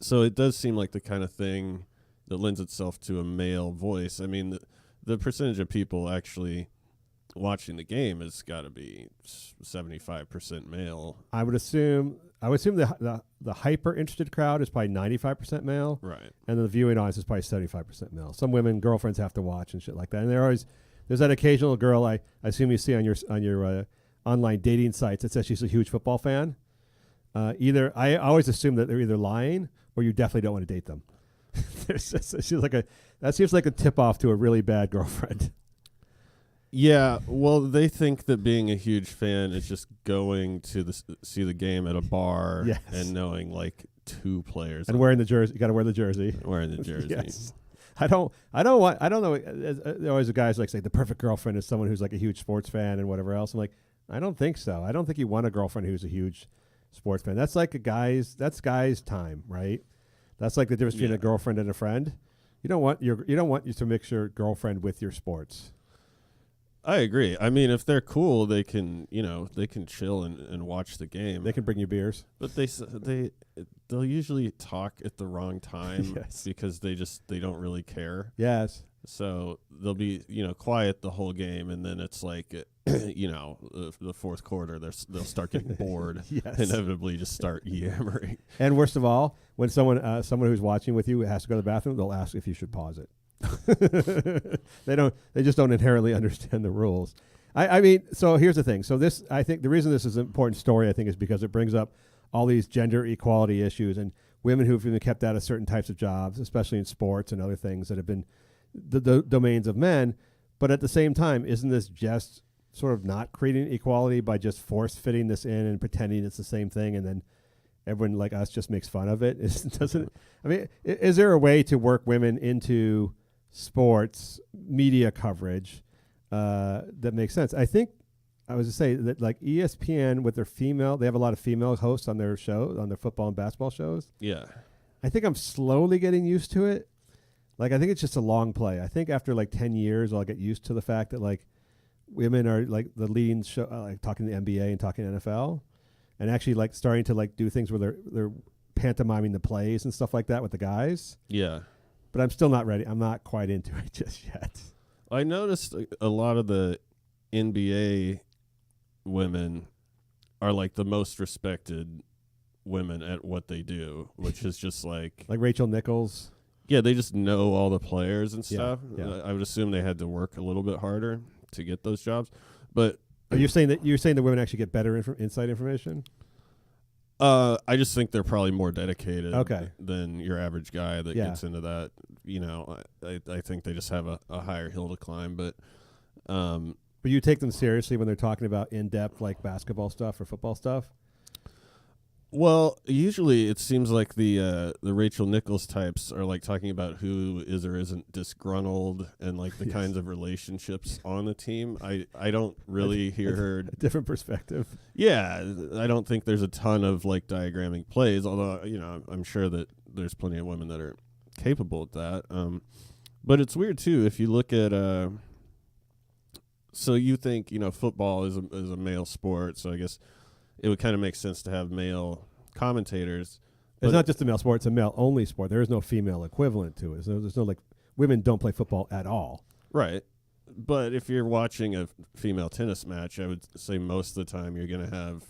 So it does seem like the kind of thing that lends itself to a male voice. I mean, the percentage of people actually watching the game has got to be 75% male.
I would assume the hyper interested crowd is probably 95% male.
Right.
And the viewing audience is probably 75% male. Some women, girlfriends have to watch and shit like that. And there's that occasional girl I assume you see on your online dating sites that says she's a huge football fan. I always assume that they're either lying or you definitely don't want to date them. That seems like a tip off to a really bad girlfriend.
Yeah, well, they think that being a huge fan is just going to see the game at a bar and knowing like 2 players
and wearing the jersey. You got to wear the jersey.
Wearing the jersey.
Yes. I don't know. Always the guys like say the perfect girlfriend is someone who's like a huge sports fan and whatever else. I'm like, I don't think so. I don't think you want a girlfriend who's a huge sports fan. That's like that's guy's time, right? That's like the difference between a girlfriend and a friend. You don't want you to mix your girlfriend with your sports.
I agree. I mean, if they're cool, they can chill and watch the game.
They can bring you beers.
But they'll usually talk at the wrong time because they don't really care.
Yes.
So they'll be, quiet the whole game, and then it's like, the fourth quarter, they'll start getting bored.
Yes.
Inevitably just start yammering.
And worst of all, when someone who's watching with you has to go to the bathroom, they'll ask if you should pause it. They just don't inherently understand the rules. I mean, so here's the thing. So I think the reason this is an important story, I think, is because it brings up all these gender equality issues and women who've been kept out of certain types of jobs, especially in sports and other things that have been the domains of men. But at the same time, isn't this just sort of not creating equality by just force fitting this in and pretending it's the same thing, and then everyone like us just makes fun of it? Is there a way to work women into sports media coverage that makes sense? I think I was to say that like ESPN with they have a lot of female hosts on their show, on their football and basketball shows.
Yeah.
I think I'm slowly getting used to it. Like, I think it's just a long play. I think after like 10 years, I'll get used to the fact that like women are like the leading show, like talking to the NBA and talking to NFL, and actually like starting to like do things where they're pantomiming the plays and stuff like that with the guys.
Yeah.
But I'm still not ready. I'm not quite into it just yet.
I noticed a lot of the NBA women are like the most respected women at what they do, which is just like
Rachel Nichols.
Yeah, they just know all the players and stuff.
Yeah.
I would assume they had to work a little bit harder to get those jobs. But
are you saying that the women actually get better inside information?
I just think they're probably more dedicated than your average guy that gets into that. You know, I think they just have a higher hill to climb. But
you take them seriously when they're talking about in-depth like basketball stuff or football stuff?
Well, usually it seems like the Rachel Nichols types are like talking about who is or isn't disgruntled and like the kinds of relationships on the team. I don't really hear her
a different perspective.
Yeah, I don't think there's a ton of like diagramming plays, although I'm sure that there's plenty of women that are capable of that. But it's weird too if you look at so you think football is a male sport, so I guess it would kind of make sense to have male commentators.
It's not just a male sport; it's a male-only sport. There is no female equivalent to it. So there's no like women don't play football at all.
Right, but if you're watching a female tennis match, I would say most of the time you're going to have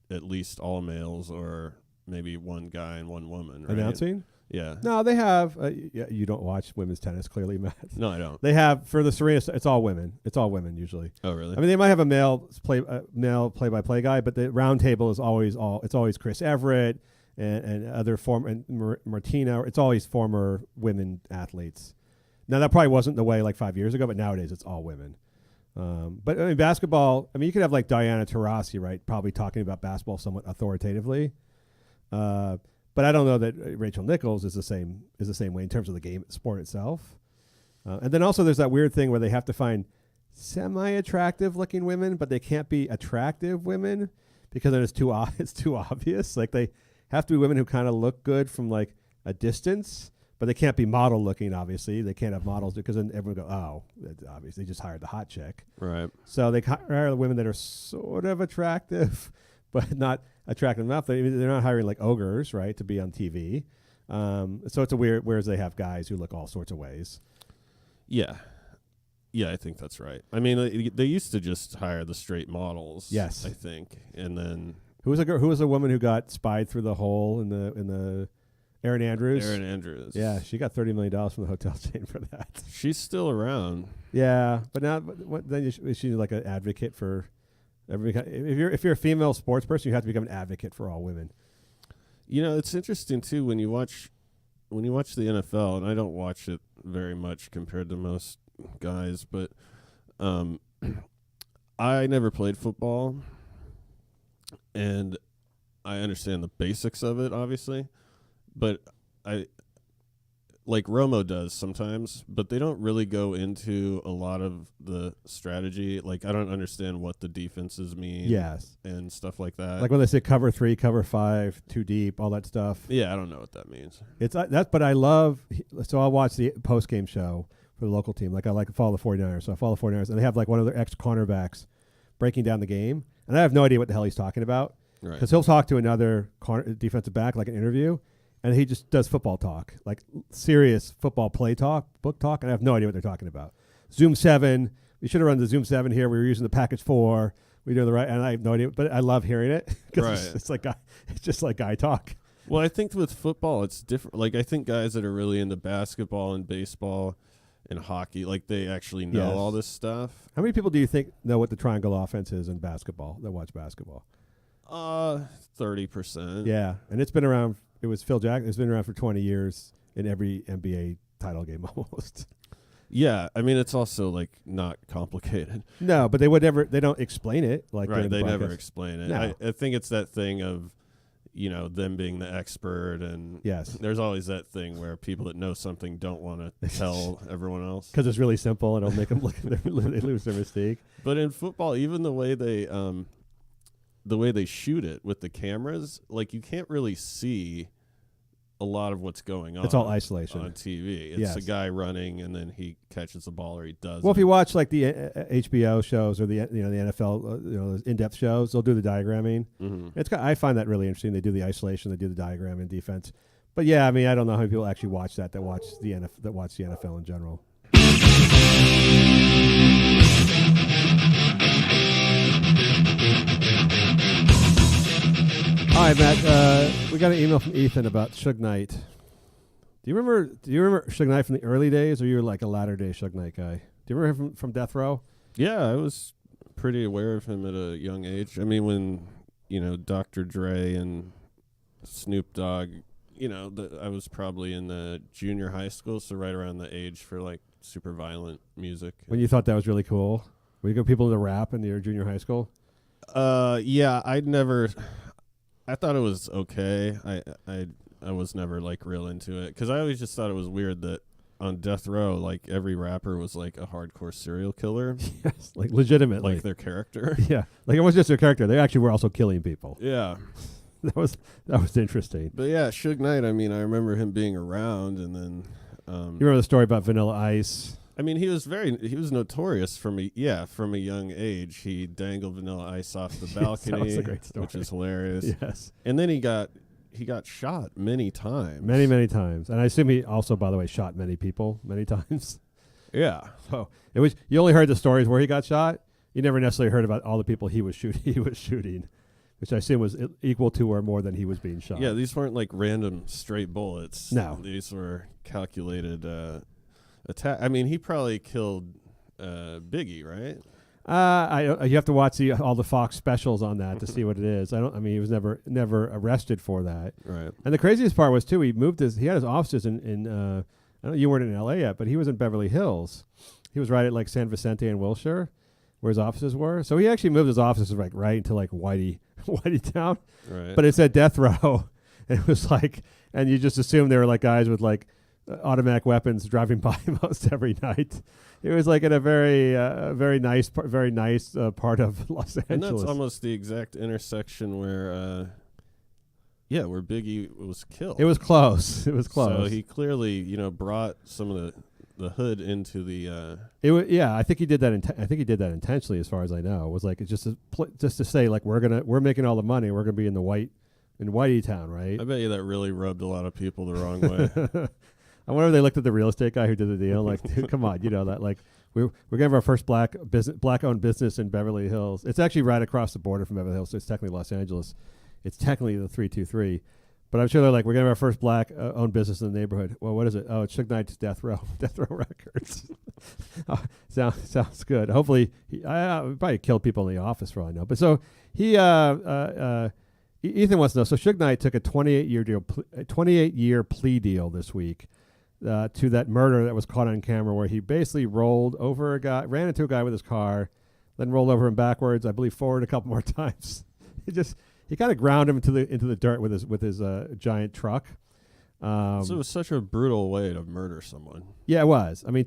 at least all males or maybe one guy and one woman. Right?
Announcing?
Yeah.
No, they have. You don't watch women's tennis, clearly, Matt.
No, I don't.
They have for the Serena. It's all women. It's all women usually.
Oh, really?
I mean, they might have a male play-by-play guy, but the round table is always It's always Chris Everett and other Martina. It's always former women athletes. Now that probably wasn't the way like 5 years ago, but nowadays it's all women. But I mean, basketball. I mean, you could have like Diana Taurasi, right? Probably talking about basketball somewhat authoritatively. But I don't know that Rachel Nichols is the same way in terms of the game sport itself. And then also there's that weird thing where they have to find semi-attractive looking women, but they can't be attractive women because then it's too obvious. Like they have to be women who kind of look good from like a distance, but they can't be model looking. Obviously, they can't have models because then everyone go, oh, obviously they just hired the hot chick.
Right.
So they hire the women that are sort of attractive, but not attractive enough. They're not hiring like ogres, right, to be on TV. So it's a weird. Whereas they have guys who look all sorts of ways.
Yeah, I think that's right. I mean, they used to just hire the straight models.
Yes,
I think. And then
who was a woman who got spied through the hole in the Erin Andrews?
Erin Andrews.
Yeah, she got $30 million from the hotel chain for that.
She's still around.
Yeah, but now then is she like an advocate for? If you're a female sports person, you have to become an advocate for all women.
It's interesting too when you watch the NFL, and I don't watch it very much compared to most guys, but I never played football, and I understand the basics of it, obviously, but I like Romo does sometimes, but they don't really go into a lot of the strategy. Like, I don't understand what the defenses mean.
Yes.
And stuff like that.
Like when they say cover 3, cover 5, too deep, all that stuff.
Yeah, I don't know what that means.
It's that, but I love. So I'll watch the post game show for the local team. Like I like to follow the 49ers, so I follow the 49ers, and they have like one of their ex cornerbacks breaking down the game, and I have no idea what the hell he's talking about.
Right.
Because he'll talk to another defensive back, like an interview. And he just does football talk, like serious football play talk, book talk, and I have no idea what they're talking about. Zoom 7, we should have run the Zoom 7 here. We were using the package 4. We doing the right, and I have no idea, but I love hearing it because it's just like guy talk.
Well, I think with football, it's different. Like I think guys that are really into basketball and baseball and hockey, like they actually know all this stuff.
How many people do you think know what the triangle offense is in basketball that watch basketball?
30%.
Yeah, and it's been around. It was Phil Jackson. It's been around for 20 years in every NBA title game almost.
Yeah, I mean it's also like not complicated.
No, but they don't explain it like
Right, they never
broadcast.
explain it.
No.
I think it's that thing of, them being the expert, and
Yes.
there's always that thing where people that know something don't want to tell everyone else.
Because it's really simple and it'll make them look they lose their mistake.
But in football, even the way they shoot it with the cameras, like you can't really see a lot of what's going on.
It's all isolation
on TV. It's
Yes.
a guy running and then he catches the ball or he does.
Well, if you watch like the HBO shows or the the NFL those in-depth shows, they'll do the diagramming.
Mm-hmm.
I find that really interesting. They do the isolation, they do the diagram in defense. But yeah, I mean, I don't know how many people actually watch that watch the NFL in general. All right, Matt. We got an email from Ethan about Suge Knight. Do you remember Suge Knight from the early days, or you were like a latter day Suge Knight guy? Do you remember him from Death Row?
Yeah, I was pretty aware of him at a young age. I mean, when Dr. Dre and Snoop Dogg, I was probably in the junior high school, so right around the age for like super violent music.
When you thought that was really cool, were you go people to rap in your junior high school?
Yeah, I thought it was okay. I was never like real into it because I always just thought it was weird that on Death Row, like every rapper was like a hardcore serial killer.
Yes, like legitimately,
like their character.
Yeah, like it wasn't just their character; they actually were also killing people.
Yeah,
that was interesting.
But yeah, Suge Knight. I mean, I remember him being around, and then
you remember the story about Vanilla Ice?
I mean, he was notorious from a young age. He dangled Vanilla Ice off the balcony,
that was a great story.
Which is hilarious.
Yes,
and then he got shot many times.
Many times. And I assume he also, by the way, shot many people many times.
Yeah.
So you only heard the stories where he got shot. You never necessarily heard about all the people he was shooting, which I assume was equal to or more than he was being shot.
Yeah, these weren't like random straight bullets.
No.
These were calculated attack. I mean, he probably killed Biggie, right?
You have to watch all the Fox specials on that to see what it is. I mean, he was never arrested for that.
Right.
And the craziest part was too, he had his offices in I don't know, you weren't in LA yet, but he was in Beverly Hills. He was right at like San Vicente and Wilshire, where his offices were. So he actually moved his offices like right into like Whitey Town.
Right.
But it said Death Row. It was like, and you just assumed they were like guys with like automatic weapons driving by most every night. It was like in a very nice part of Los Angeles.
And that's almost the exact intersection where Biggie was killed.
It was close.
So he clearly, brought some of the hood into the.
I think he did that. I think he did that intentionally, as far as I know. It was like it's just to say like we're making all the money. We're gonna be in Whitey Town, right?
I bet you that really rubbed a lot of people the wrong way.
I wonder if they looked at the real estate guy who did the deal. Like, dude, come on, that like we're gonna have our first black-owned business in Beverly Hills. It's actually right across the border from Beverly Hills, so it's technically Los Angeles. It's technically the 323, but I'm sure they're like, we're gonna have our first black-owned business in the neighborhood. Well, what is it? Oh, it's Suge Knight's Death Row Records. Sounds good. Hopefully, I probably killed people in the office for all I know. But so he, Ethan wants to know. So Suge Knight took a 28-year plea deal this week. To that murder that was caught on camera, where he basically ran into a guy with his car, then rolled over him backwards, I believe forward a couple more times. He kind of ground him into the dirt with his giant truck.
So it was such a brutal way to murder someone.
Yeah, it was. I mean,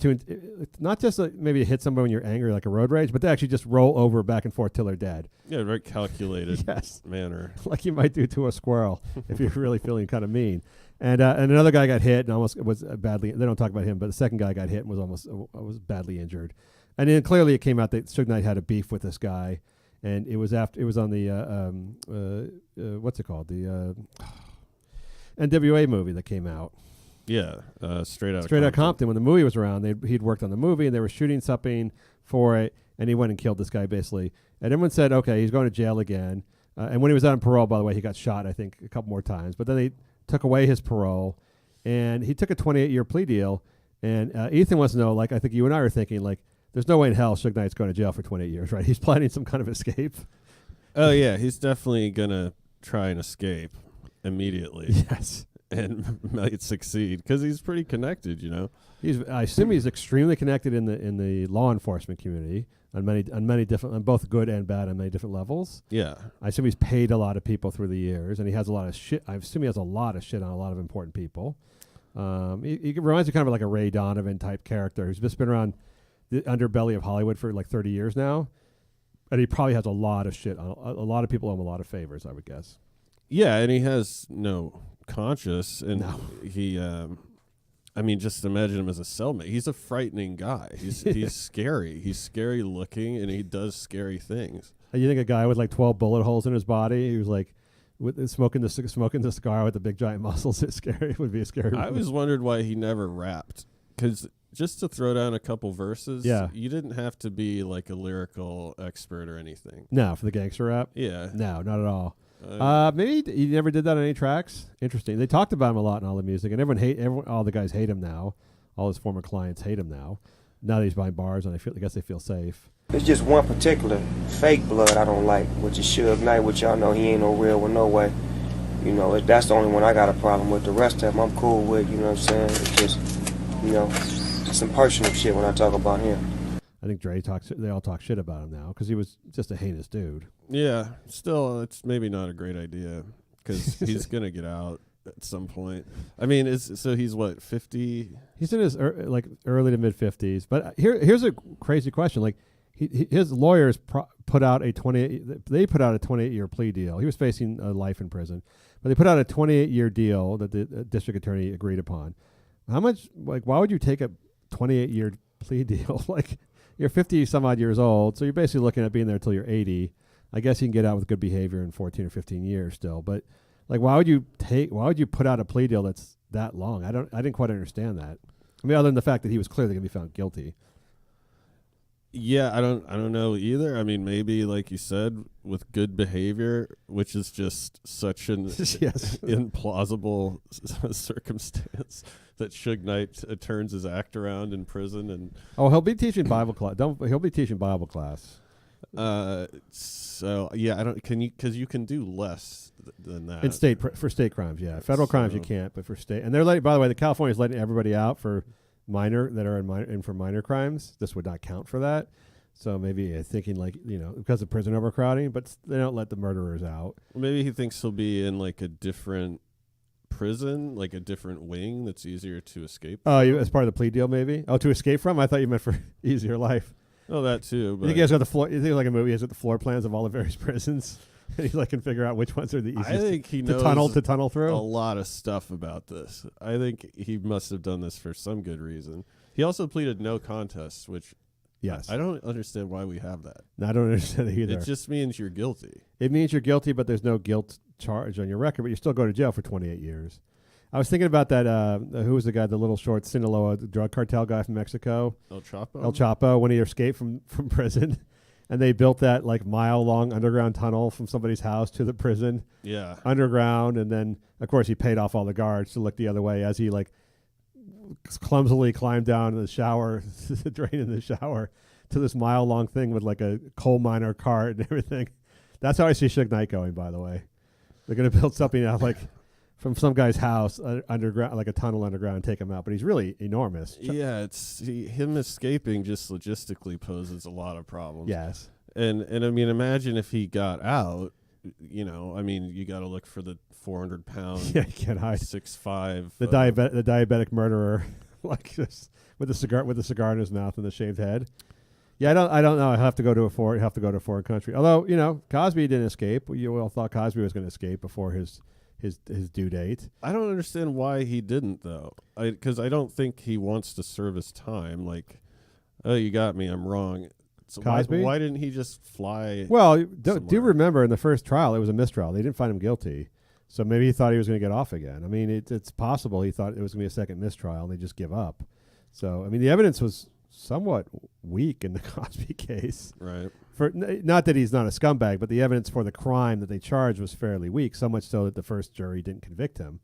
not just maybe to hit somebody when you're angry, like a road rage, but to actually just roll over back and forth till they're dead.
Yeah, very calculated manner.
Like you might do to a squirrel if you're really feeling kind of mean. And another guy got hit and almost was badly. They don't talk about him, but the second guy got hit and was badly injured. And then clearly it came out that Suge Knight had a beef with this guy, and it was on the what's it called, the NWA movie that came out.
Yeah, Straight Outta
Compton. When the movie was around, he'd worked on the movie, and they were shooting something for it, and he went and killed this guy basically. And everyone said, okay, he's going to jail again. And when he was out on parole, by the way, he got shot, I think, a couple more times. But then they took away his parole, and he took a 28-year plea deal. And Ethan wants to know, like I think you and I are thinking, like, there's no way in hell Suge Knight's going to jail for 28 years, right? He's planning some kind of escape.
Oh, yeah, he's definitely going to try and escape immediately.
Yes.
and might succeed because he's pretty connected, you know.
I assume he's extremely connected in the law enforcement community on many different, on both good and bad, on many different levels.
Yeah,
I assume he's paid a lot of people through the years, and he has a lot of shit. I assume he has a lot of shit on a lot of important people. He reminds me kind of like a Ray Donovan type character who's just been around the underbelly of Hollywood for like 30 years now, and he probably has a lot of shit on a lot of people owe him a lot of favors, I would guess.
Yeah, and he has no conscience, and
No.
he, I mean, just imagine him as a cellmate. He's a frightening guy. He's scary. He's scary looking, and he does scary things.
And you think a guy with like 12 bullet holes in his body, he was like smoking the cigar with the big giant muscles, it's scary. It would be a scary.
I always wondered why he never rapped, because just to throw down a couple verses,
Yeah.
you didn't have to be like a lyrical expert or anything.
No, for the gangster rap.
Yeah.
No, not at all. Maybe he never did that on any tracks. Interesting. They talked about him a lot in all the music, and everyone, all the guys hate him now. All his former clients hate him now. Now that he's behind bars, and I guess they feel safe.
It's just one particular fake blood I don't like, which is Suge Knight, which y'all know he ain't no real one, no way. You know, that's the only one I got a problem with. The rest of them I'm cool with, you know what I'm saying? It's just, you know, some personal shit when I talk about him.
I think they all talk shit about him now because he was just a heinous dude.
Yeah, still, it's maybe not a great idea because he's going to get out at some point. I mean, so he's what, 50?
He's in his early to mid 50s. But here's a crazy question. Like his lawyers put out a 28-year plea deal. He was facing a life in prison, but they put out a 28-year deal that the district attorney agreed upon. How much? Like, why would you take a 28-year plea deal? Like, you're 50 some odd years old, so you're basically looking at being there until you're 80. I guess you can get out with good behavior in 14 or 15 years still, but like, why would you put out a plea deal that's that long? I didn't quite understand that. I mean, other than the fact that he was clearly going to be found guilty.
Yeah, I don't know either. I mean, maybe like you said, with good behavior, which is just such an implausible circumstance that Suge Knight turns his act around in prison, and
he'll be teaching Bible class. He'll be teaching Bible class.
So yeah, I don't. Can you? Because you can do less than that
in for state crimes. Yeah, federal crimes you can't, but for state, and they're letting. By the way, the California's letting everybody out for minor crimes. This would not count for that. So maybe thinking like, you know, because of prison overcrowding, but they don't let the murderers out.
Well, maybe he thinks he'll be in like a different prison, like a different wing that's easier to escape.
Oh, as part of the plea deal, maybe. Oh, to escape from? I thought you meant for easier life.
Oh, that too. But
You think he has got the floor? You think like a movie has got the floor plans of all the various prisons, and he like can figure out which ones are the easiest.
I think he knows
to tunnel through
a lot of stuff about this. I think he must have done this for some good reason. He also pleaded no contest, which
yes,
I don't understand why we have that.
No, I don't understand it either.
It just means you're guilty.
It means you're guilty, but there's no guilt charge on your record, but you still go to jail for 28 years. I was thinking about that. Who was the guy, the little short Sinaloa drug cartel guy from Mexico?
El Chapo?
El Chapo, when he escaped from prison. And they built that like mile-long underground tunnel from somebody's house to the prison.
Yeah.
Underground. And then, of course, he paid off all the guards to look the other way as he like clumsily climbed down in the shower, the drain in the shower, to this mile-long thing with like a coal miner cart and everything. That's how I see Suge Knight going, by the way. They're going to build something out like from some guy's house underground, like a tunnel underground, and take him out. But he's really enormous.
Yeah, him escaping just logistically poses a lot of problems.
Yes.
And I mean, imagine if he got out, you know, I mean, you got to look for the 400-pound,
yeah, you can't hide.
6'5",
the diabetic murderer, like this, with the cigar in his mouth and the shaved head. Yeah, I don't know. I have to go to a foreign country. Although, you know, Cosby didn't escape. You all thought Cosby was going to escape before his due date.
I don't understand why he didn't, though. Because I don't think he wants to serve his time. Like, oh, you got me. I'm wrong. So
Cosby?
Why didn't he just fly?
Well, do remember in the first trial, it was a mistrial. They didn't find him guilty. So maybe he thought he was going to get off again. I mean, it's possible he thought it was going to be a second mistrial and they just give up. So, I mean, the evidence was somewhat weak in the Cosby case.
Right.
Not that he's not a scumbag, but the evidence for the crime that they charged was fairly weak, so much so that the first jury didn't convict him.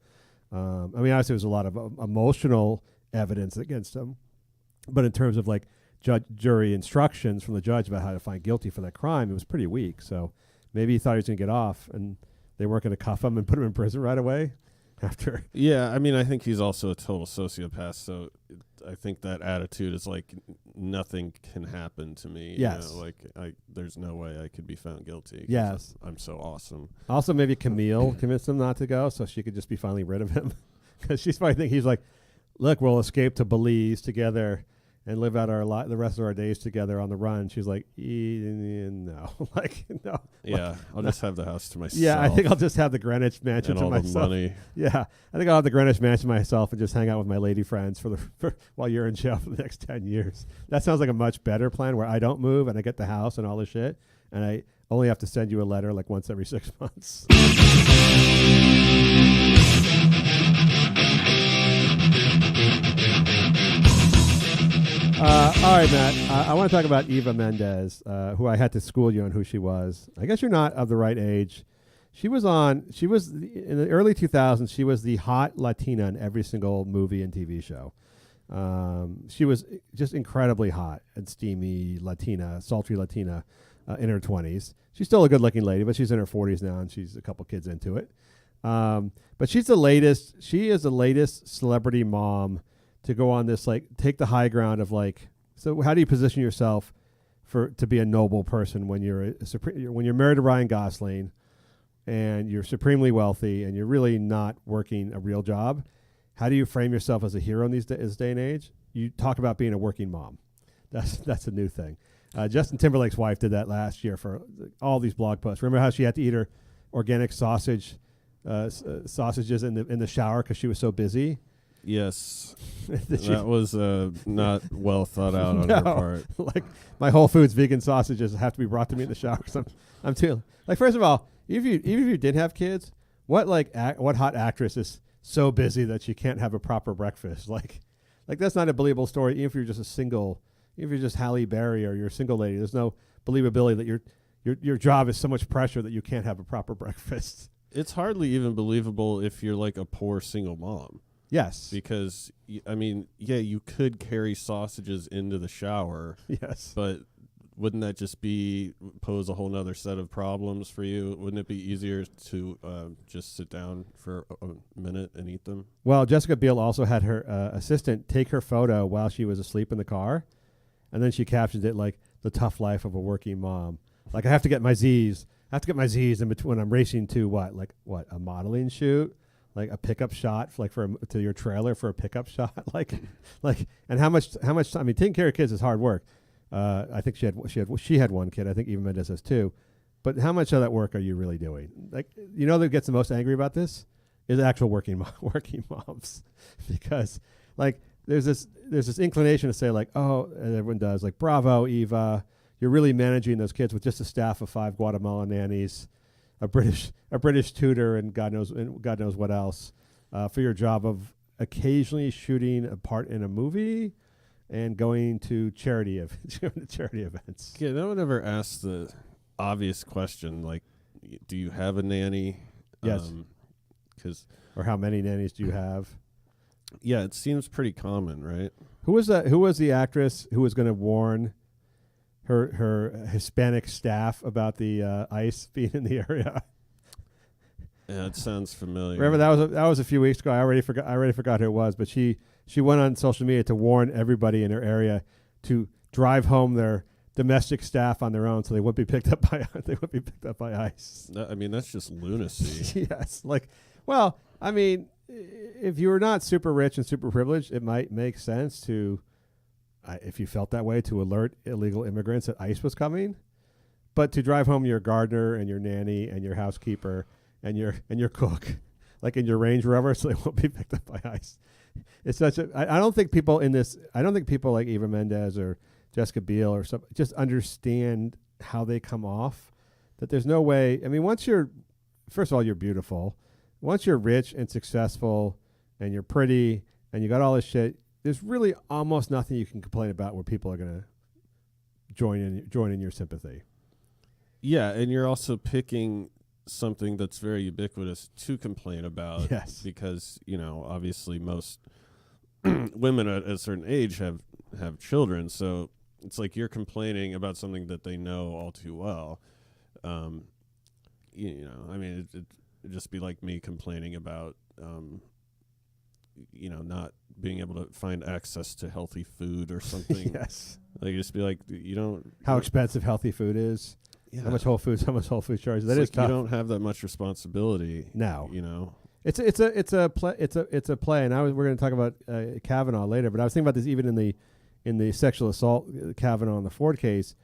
I mean, obviously, there was a lot of emotional evidence against him, but in terms of like jury instructions from the judge about how to find guilty for that crime, it was pretty weak. So maybe he thought he was going to get off, and they weren't going to cuff him and put him in prison right away. after.
Yeah, I mean, I think he's also a total sociopath. So I think that attitude is like nothing can happen to me.
Yes.
You know, like there's no way I could be found guilty. 'Cause
Yes.
I'm so awesome.
Also, maybe Camille convinced him not to go, so she could just be finally rid of him. Because she's probably thinking, he's like, look, we'll escape to Belize together and live out the rest of our days together on the run. She's like, no, like no.
Yeah,
like,
I'll just have the house to myself.
Yeah, I think I'll just have the Greenwich Mansion
and
to
all
myself.
the money.
Yeah, I think I'll have the Greenwich Mansion myself and just hang out with my lady friends while you're in jail for the next 10 years. That sounds like a much better plan, where I don't move and I get the house and all this shit, and I only have to send you a letter like once every 6 months. All right, Matt. I want to talk about Eva Mendes, who I had to school you on who she was. I guess you're not of the right age. She was in the early 2000s. She was the hot Latina in every single movie and TV show. She was just incredibly hot and steamy Latina, sultry Latina, in her 20s. She's still a good-looking lady, but she's in her 40s now, and she's a couple kids into it. But she's the latest. She is the latest celebrity mom to go on this, like, take the high ground of, like, so how do you position yourself to be a noble person when you're when you're married to Ryan Gosling and you're supremely wealthy and you're really not working a real job? How do you frame yourself as a hero in this day and age? You talk about being a working mom. That's a new thing. Justin Timberlake's wife did that last year for all these blog posts. Remember how she had to eat her organic sausages in the shower because she was so busy?
Yes. That was not well thought out on her part.
Like, my Whole Foods vegan sausages have to be brought to me in the shower. I'm too, like, first of all, even if you did have kids, what hot actress is so busy that she can't have a proper breakfast? Like that's not a believable story. Even if you're just if you're just Halle Berry or you're a single lady, there's no believability that your job is so much pressure that you can't have a proper breakfast.
It's hardly even believable if you're like a poor single mom.
Yes.
Because, I mean, yeah, you could carry sausages into the shower.
Yes.
But wouldn't that just pose a whole nother set of problems for you? Wouldn't it be easier to just sit down for a minute and eat them?
Well, Jessica Biel also had her assistant take her photo while she was asleep in the car. And then she captioned it like, the tough life of a working mom. Like, I have to get my Z's. In between when I'm racing to a modeling shoot? Like a pickup shot, to your trailer for a pickup shot, and how much? I mean, taking care of kids is hard work. I think she had one kid. I think Eva Mendes has two. But how much of that work are you really doing? Like, that gets the most angry about this is actual working moms, because like there's this inclination to say like, oh, and everyone does, like, bravo, Eva, you're really managing those kids with just a staff of 5 Guatemalan nannies, a British tutor, and God knows what else, for your job of occasionally shooting a part in a movie and going to charity events.
Yeah, no one ever asks the obvious question, like, do you have a nanny?
Yes. Or how many nannies do you have?
Yeah, it seems pretty common, right?
Who was the actress who was going to warn her Hispanic staff about the ICE being in the area?
Yeah, it sounds familiar.
Remember that was a few weeks ago. I already forgot who it was, but she went on social media to warn everybody in her area to drive home their domestic staff on their own, so they wouldn't be picked up by ICE.
I mean, that's just lunacy.
Yes, well, I mean, if you were not super rich and super privileged, it might make sense to, if you felt that way, to alert illegal immigrants that ICE was coming. But to drive home your gardener and your nanny and your housekeeper and your cook, like in your Range Rover, so they won't be picked up by ICE. It's such a. I don't think people like Eva Mendes or Jessica Biel or some just understand how they come off. That there's no way. I mean, first of all, you're beautiful. Once you're rich and successful and you're pretty and you got all this shit, there's really almost nothing you can complain about where people are going to join in your sympathy.
Yeah, and you're also picking something that's very ubiquitous to complain about.
Yes.
Because, obviously most women at a certain age have children, so it's like you're complaining about something that they know all too well. I mean, just be like me complaining about, not being able to find access to healthy food or something.
Yes.
Like just be like, you don't.
How expensive healthy food is.
Yeah.
How much Whole Foods charges. That is
It's like
tough.
you don't have that much responsibility.
No.
It's
a play, and we're going to talk about Kavanaugh later. But I was thinking about this even in the sexual assault Kavanaugh in the Ford case.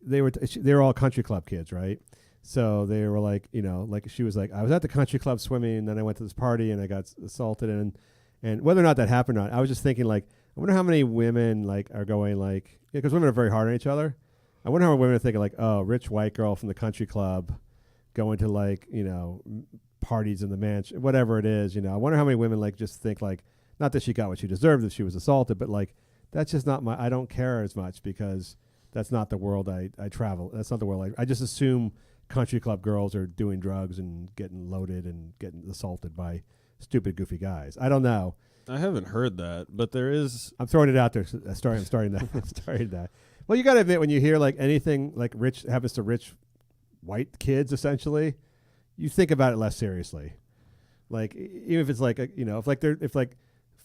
They were all country club kids, right? So they were like, like she was like, I was at the country club swimming, and then I went to this party and I got assaulted, and whether or not that happened or not, I was just thinking like, I wonder how many women like are going like, because women are very hard on each other. I wonder how many women are thinking like, oh, rich white girl from the country club going to like, parties in the mansion, whatever it is, I wonder how many women like just think like, not that she got what she deserved if she was assaulted, but like, that's just not I don't care as much because that's not the world I travel. That's not the world I just assume country club girls are doing drugs and getting loaded and getting assaulted by stupid, goofy guys. I don't know.
I haven't heard that, but there is.
I'm throwing it out there. I'm starting that. Well, you got to admit, when you hear like anything like rich happens to rich white kids, essentially, you think about it less seriously. Like even if it's like if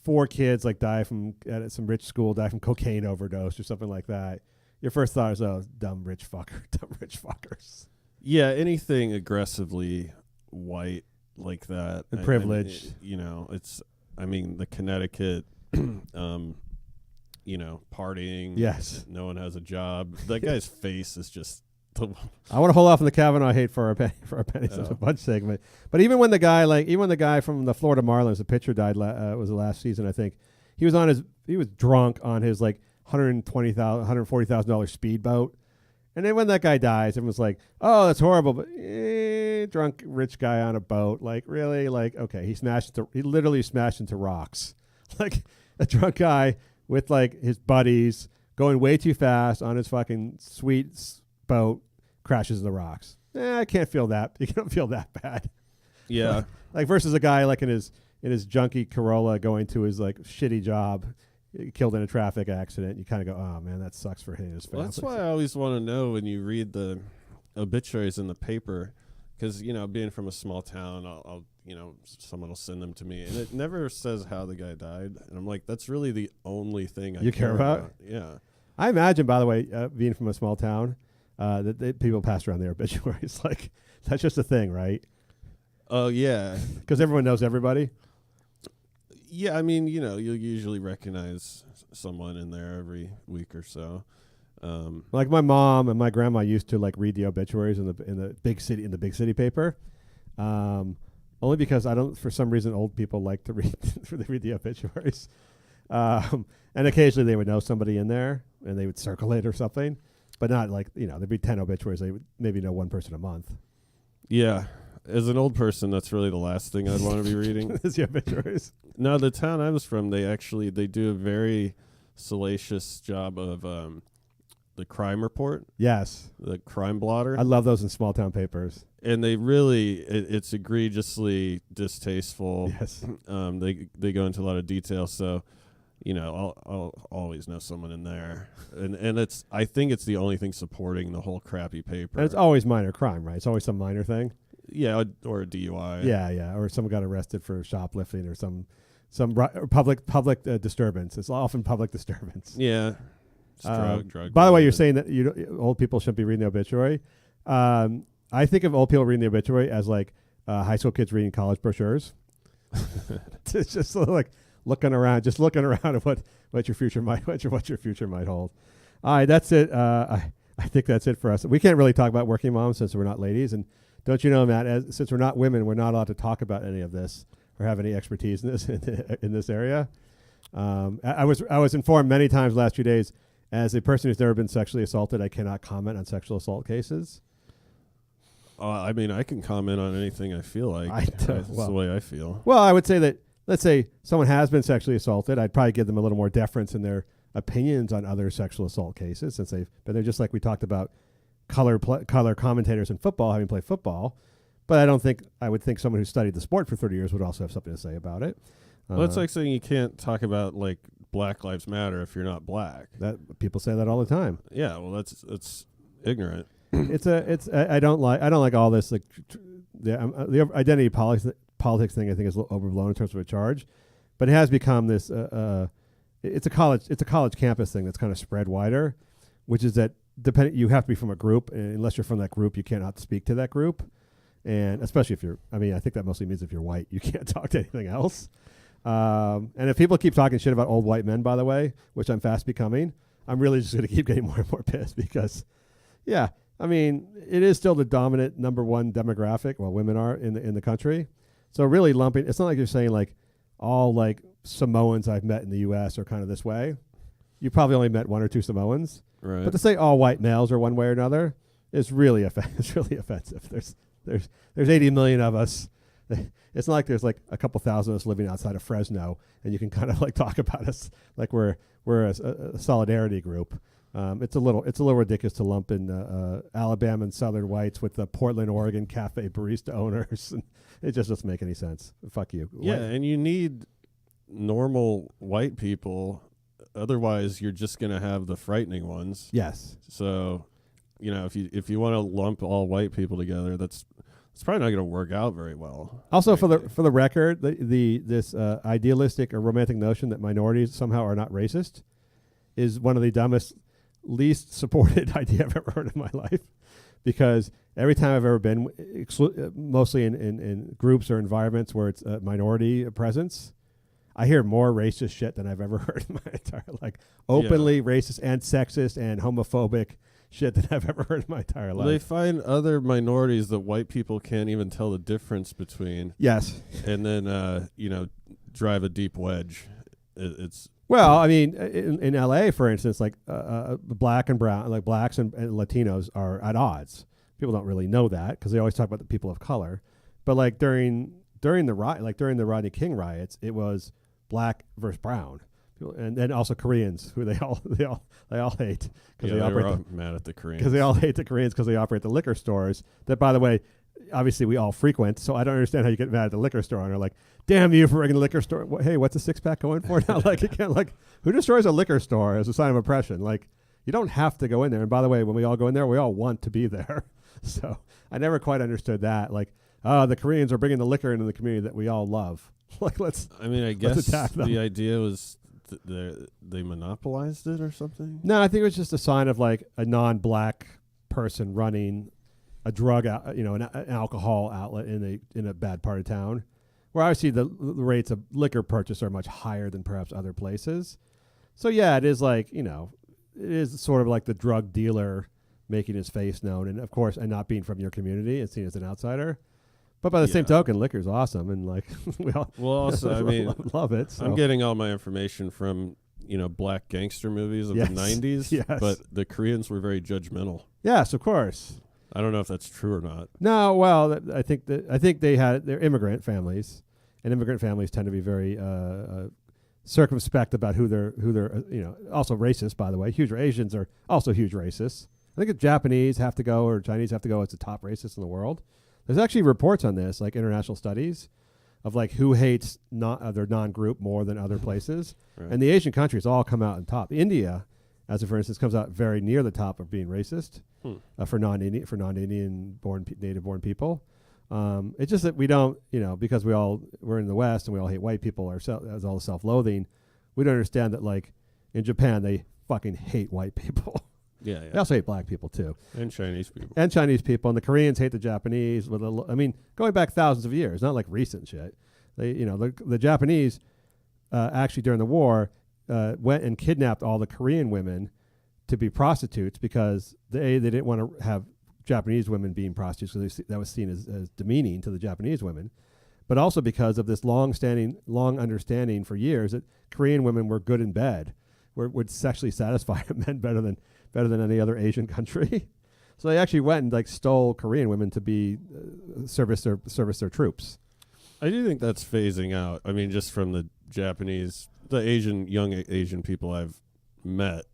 4 kids like die from at some rich school die from cocaine overdose or something like that, your first thought is, oh, dumb rich fuckers.
Yeah, anything aggressively white like that
and privileged.
It's. I mean, the Connecticut, partying.
Yes.
No one has a job. That guy's face is just.
I want to hold off on the Kavanaugh hate for our pennies of a bunch segment. But even when the guy from the Florida Marlins, the pitcher died, was the last season, I think. He was drunk on his like $140,000 speedboat. And then when that guy dies, everyone's like, oh, that's horrible. But drunk rich guy on a boat. Like, really? Like, okay, he literally smashed into rocks. Like a drunk guy with like his buddies going way too fast on his fucking sweet boat crashes in the rocks. I can't feel that. You can't feel that bad.
Yeah.
Like versus a guy like in his junky Corolla going to his like shitty job, killed in a traffic accident. You kind of go, oh man, that sucks for him and his family.
Well, that's why I always want to know when you read the obituaries in the paper, because being from a small town, I'll someone will send them to me, and it never says how the guy died, and I'm like, that's really the only thing I
care about.
Yeah,
I imagine, by the way, being from a small town, that people pass around their obituaries. Like that's just a thing, right?
Oh yeah,
because everyone knows everybody.
Yeah, I mean, you'll usually recognize someone in there every week or so.
Like my mom and my grandma used to like read the obituaries in the big city paper, only because for some reason old people like to read the obituaries, and occasionally they would know somebody in there and they would circle it or something, but not like there'd be 10 obituaries. They would maybe know one person a month.
Yeah. As an old person, that's really the last thing I'd want to be reading.
Is the obituaries.
No, the town I was from, they do a very salacious job of the crime report.
Yes.
The crime blotter.
I love those in small town papers.
And they really, it's egregiously distasteful.
Yes.
They go into a lot of detail. So, I'll always know someone in there. And I think it's the only thing supporting the whole crappy paper.
And it's always minor crime, right? It's always some minor thing.
Yeah, or a DUI.
Yeah, or someone got arrested for shoplifting or some public disturbance. It's often public disturbance.
Yeah. Drug.
By the way, you're saying that old people shouldn't be reading the obituary. I think of old people reading the obituary as like high school kids reading college brochures. It's just sort of like looking around at what your future might hold. All right, that's it. I think that's it for us. We can't really talk about working moms since we're not ladies, and don't you know, Matt? Since we're not women, we're not allowed to talk about any of this or have any expertise in this in this area. I was informed many times last few days, as a person who's never been sexually assaulted, I cannot comment on sexual assault cases.
I mean, I can comment on anything I feel like. That's the way I feel.
Well, I would say that, let's say someone has been sexually assaulted, I'd probably give them a little more deference in their opinions on other sexual assault cases, since they're just like we talked about color commentators in football, having played football. But I would think someone who studied the sport for 30 years would also have something to say about it.
Well, it's like saying you can't talk about like Black Lives Matter if you're not black.
That people say that all the time.
Yeah, well, it's ignorant.
I don't like all this like the identity politics thing I think is a little overblown in terms of a charge, but it has become this. It's a college campus thing that's kind of spread wider, which is that you have to be from a group, and unless you're from that group, you cannot speak to that group, and especially if you're. I mean, I think that mostly means if you're white, you can't talk to anything else. And if people keep talking shit about old white men, by the way, which I'm fast becoming, I'm really just going to keep getting more and more pissed because, yeah, I mean, it is still the dominant number one demographic. Well, women are in the country. So really lumping, it's not like you're saying like all like Samoans I've met in the U.S. are kind of this way. You probably only met one or two Samoans.
Right.
But to say all white males are one way or another is really it's really offensive. There's 80 million of us. It's not like there's like a couple thousand of us living outside of Fresno, and you can kind of like talk about us like we're a solidarity group. It's a little ridiculous to lump in Alabama and Southern whites with the Portland, Oregon cafe barista owners. And it just doesn't make any sense. Fuck you.
Yeah, and you need normal white people. Otherwise, you're just going to have the frightening ones.
Yes.
So, if you want to lump all white people together, it's probably not going to work out very well.
Also, for the record, this idealistic or romantic notion that minorities somehow are not racist is one of the dumbest, least supported idea I've ever heard in my life. Because every time I've ever been, mostly in groups or environments where it's a minority presence, I hear more racist shit than I've ever heard in my entire openly racist and sexist and homophobic shit that I've ever heard in my entire life.
They find other minorities that white people can't even tell the difference between.
Yes.
And then, drive a deep wedge.
Well, I mean, in LA, for instance, like black and brown, like blacks and Latinos are at odds. People don't really know that because they always talk about the people of color. But like during the Rodney King riots, it was black versus brown. And then also Koreans, who they all hate because they operate
mad at the Koreans
because they all hate the Koreans because they operate the liquor stores that, by the way, obviously we all frequent. So I don't understand how you get mad at the liquor store and are like, "Damn you for running the liquor store! Hey, what's a 6-pack going for now?" Like you can't who destroys a liquor store as a sign of oppression? Like you don't have to go in there. And by the way, when we all go in there, we all want to be there. So I never quite understood that. Like, the Koreans are bringing the liquor into the community that we all love. Like
I guess the idea was they monopolized it or something.
No, I think it was just a sign of like a non-black person running a drug an alcohol outlet in a bad part of town, where obviously the rates of liquor purchase are much higher than perhaps other places. So yeah, it is like, it is sort of like the drug dealer making his face known, and of course, and not being from your community and seen as an outsider. But by the same token, liquor's awesome, and like we all love it. So.
I'm getting all my information from black gangster movies of the 90s.
Yes.
But the Koreans were very judgmental.
Yes, of course.
I don't know if that's true or not.
No, well, I think they're immigrant families, and immigrant families tend to be very circumspect about who they're also racist. By the way, Asians are also huge racists. I think if Japanese have to go or Chinese have to go, it's the top racist in the world. There's actually reports on this, like international studies, of like who hates their non-group more than other places, right. And the Asian countries all come out on top. India, as for instance, comes out very near the top of being racist for non-Indian native-born people. It's just that we don't, because we're in the West and we all hate white people ourselves, as all the self-loathing. We don't understand that, like in Japan, they fucking hate white people.
Yeah.
They also hate black people too,
and Chinese people,
and the Koreans hate the Japanese. Going back thousands of years, not like recent shit. They, the Japanese actually during the war went and kidnapped all the Korean women to be prostitutes because they didn't want to have Japanese women being prostitutes because that was seen as demeaning to the Japanese women, but also because of this long understanding for years that Korean women were good in bed, would sexually satisfy men better than any other Asian country. So they actually went and like stole Korean women to be service their troops.
I do think that's phasing out. I mean, just from the young Asian people I've met,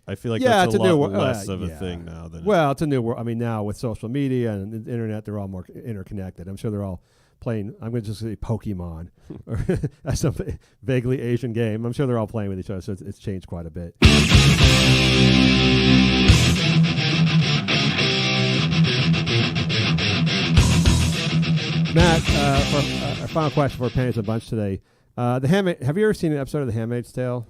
I feel like that's a lot less of a thing now than.
Well, it's a new world. I mean, now with social media and the internet, they're all more interconnected. I'm sure they're all playing. I'm going to just say Pokemon or some vaguely Asian game. I'm sure they're all playing with each other, so it's changed quite a bit. Matt, for our final question for Pennies a Bunch today. Have you ever seen an episode of The Handmaid's Tale?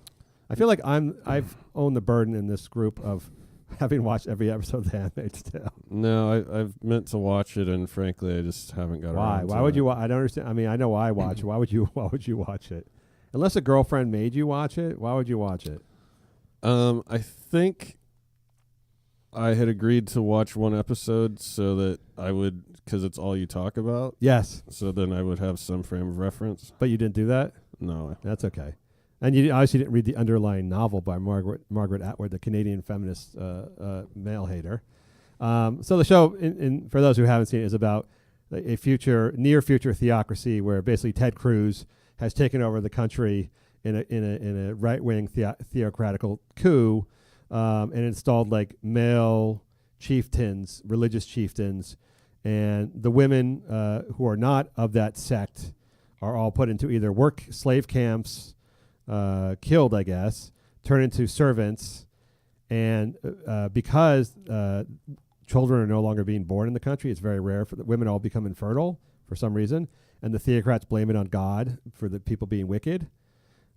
I feel like I've owned the burden in this group of having watched every episode of The Handmaid's Tale.
No, I've meant to watch it, and frankly, I just haven't got around to
Why would
it.
you? I don't understand. I mean, I know why I watch it. Why would you watch it? Unless a girlfriend made you watch it, why would you watch it?
I think I had agreed to watch one episode so that I would, because it's all you talk about.
Yes.
So then I would have some frame of reference.
But you didn't do that?
No.
That's okay. And you obviously didn't read the underlying novel by Margaret Atwood, the Canadian feminist male hater. So the show, for those who haven't seen it, is about a near future theocracy where basically Ted Cruz has taken over the country in a right wing theocratical coup, and installed like male chieftains, religious chieftains, and the women who are not of that sect are all put into either slave camps, killed, I guess, turned into servants, and because children are no longer being born in the country, it's very rare for the women all become infertile for some reason, and the theocrats blame it on God for the people being wicked.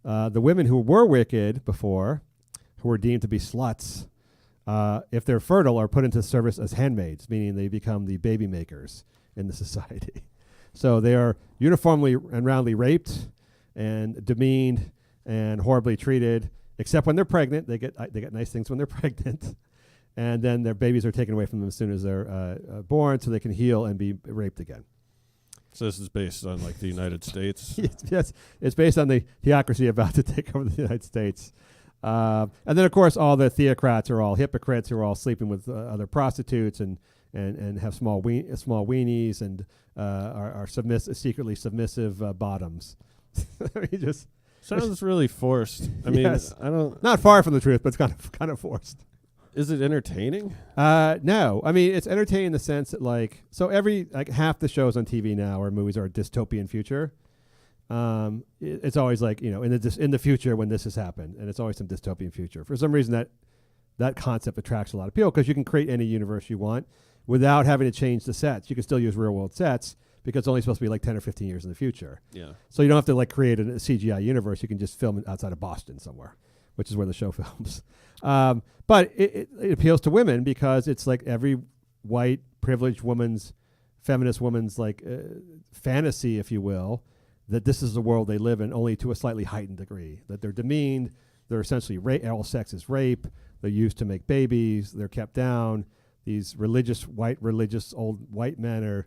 The women who were wicked before, who were deemed to be sluts, if they're fertile, are put into service as handmaids, meaning they become the baby makers in the society. So they are uniformly and roundly raped and demeaned and horribly treated, except when they're pregnant. They get nice things when they're pregnant, and then their babies are taken away from them as soon as they're born, so they can heal and be raped again.
So this is based on like the United States?
Yes, it's based on the theocracy about to take over the United States. And then, of course, all the theocrats are all hypocrites who are all sleeping with other prostitutes and have small weenies and are secretly submissive bottoms. I mean, just
sounds really forced. I mean,
yes.
I don't.
Not far from the truth, but it's kind of forced.
Is it entertaining?
No. I mean, it's entertaining in the sense that half the shows on TV now or movies are a dystopian future. It's always like, in the future when this has happened, and it's always some dystopian future. For some reason, that concept attracts a lot of people because you can create any universe you want without having to change the sets. You can still use real world sets because it's only supposed to be like 10 or 15 years in the future.
Yeah.
So you don't have to like create a CGI universe. You can just film it outside of Boston somewhere, which is where the show films. But it appeals to women because it's like every white privileged feminist woman's like fantasy, if you will, that this is the world they live in, only to a slightly heightened degree. That they're demeaned, they're essentially all sex is rape, they're used to make babies, they're kept down. These religious old white men are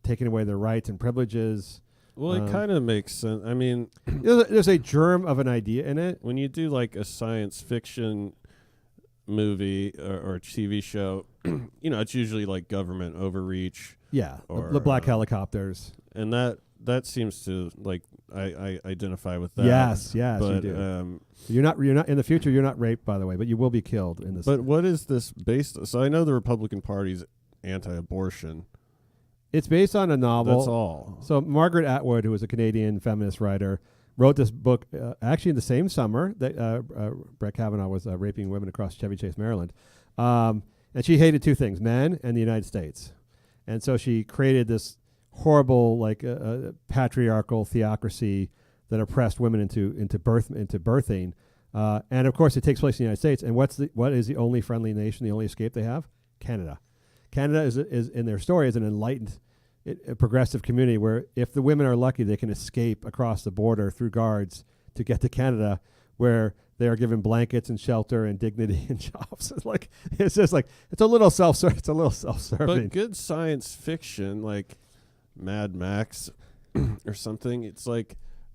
taking away their rights and privileges.
Well, it kind of makes sense. I mean,
there's a germ of an idea in it.
When you do like a science fiction movie or a TV show, it's usually like government overreach.
Yeah,
or,
the black helicopters.
And that seems to like I identify with that.
Yes,
but,
you do. You're not in the future. You're not raped, by the way, but you will be killed in this.
But what is this based on? So I know the Republican Party's anti-abortion.
It's based on a novel.
That's all.
So Margaret Atwood, who was a Canadian feminist writer, wrote this book actually in the same summer that Brett Kavanaugh was raping women across Chevy Chase, Maryland. And she hated two things, men and the United States. And so she created this horrible, like patriarchal theocracy that oppressed women into birthing. And of course, it takes place in the United States. And what is the only friendly nation, the only escape they have? Canada. Canada is in their story is an enlightened, a progressive community where if the women are lucky, they can escape across the border through guards to get to Canada, where they are given blankets and shelter and dignity and jobs. It's just like it's a little self-serving.
But good science fiction, like Mad Max or something, it's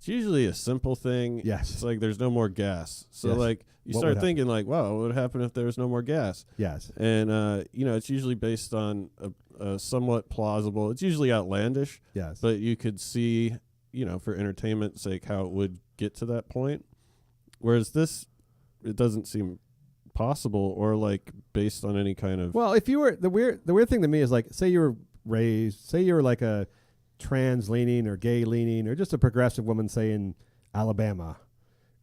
usually a simple thing.
Yes.
It's like there's no more gas. So
Yes.
like you
What
start
would
thinking like, wow, what would happen if there was no more gas?
Yes.
And it's usually based on a somewhat plausible. It's usually outlandish.
Yes.
But you could see, for entertainment's sake, how it would get to that point. Whereas this, it doesn't seem possible or like based on any kind of.
Well, if you were the weird thing to me is like, say you were like a trans leaning or gay leaning or just a progressive woman, say in Alabama,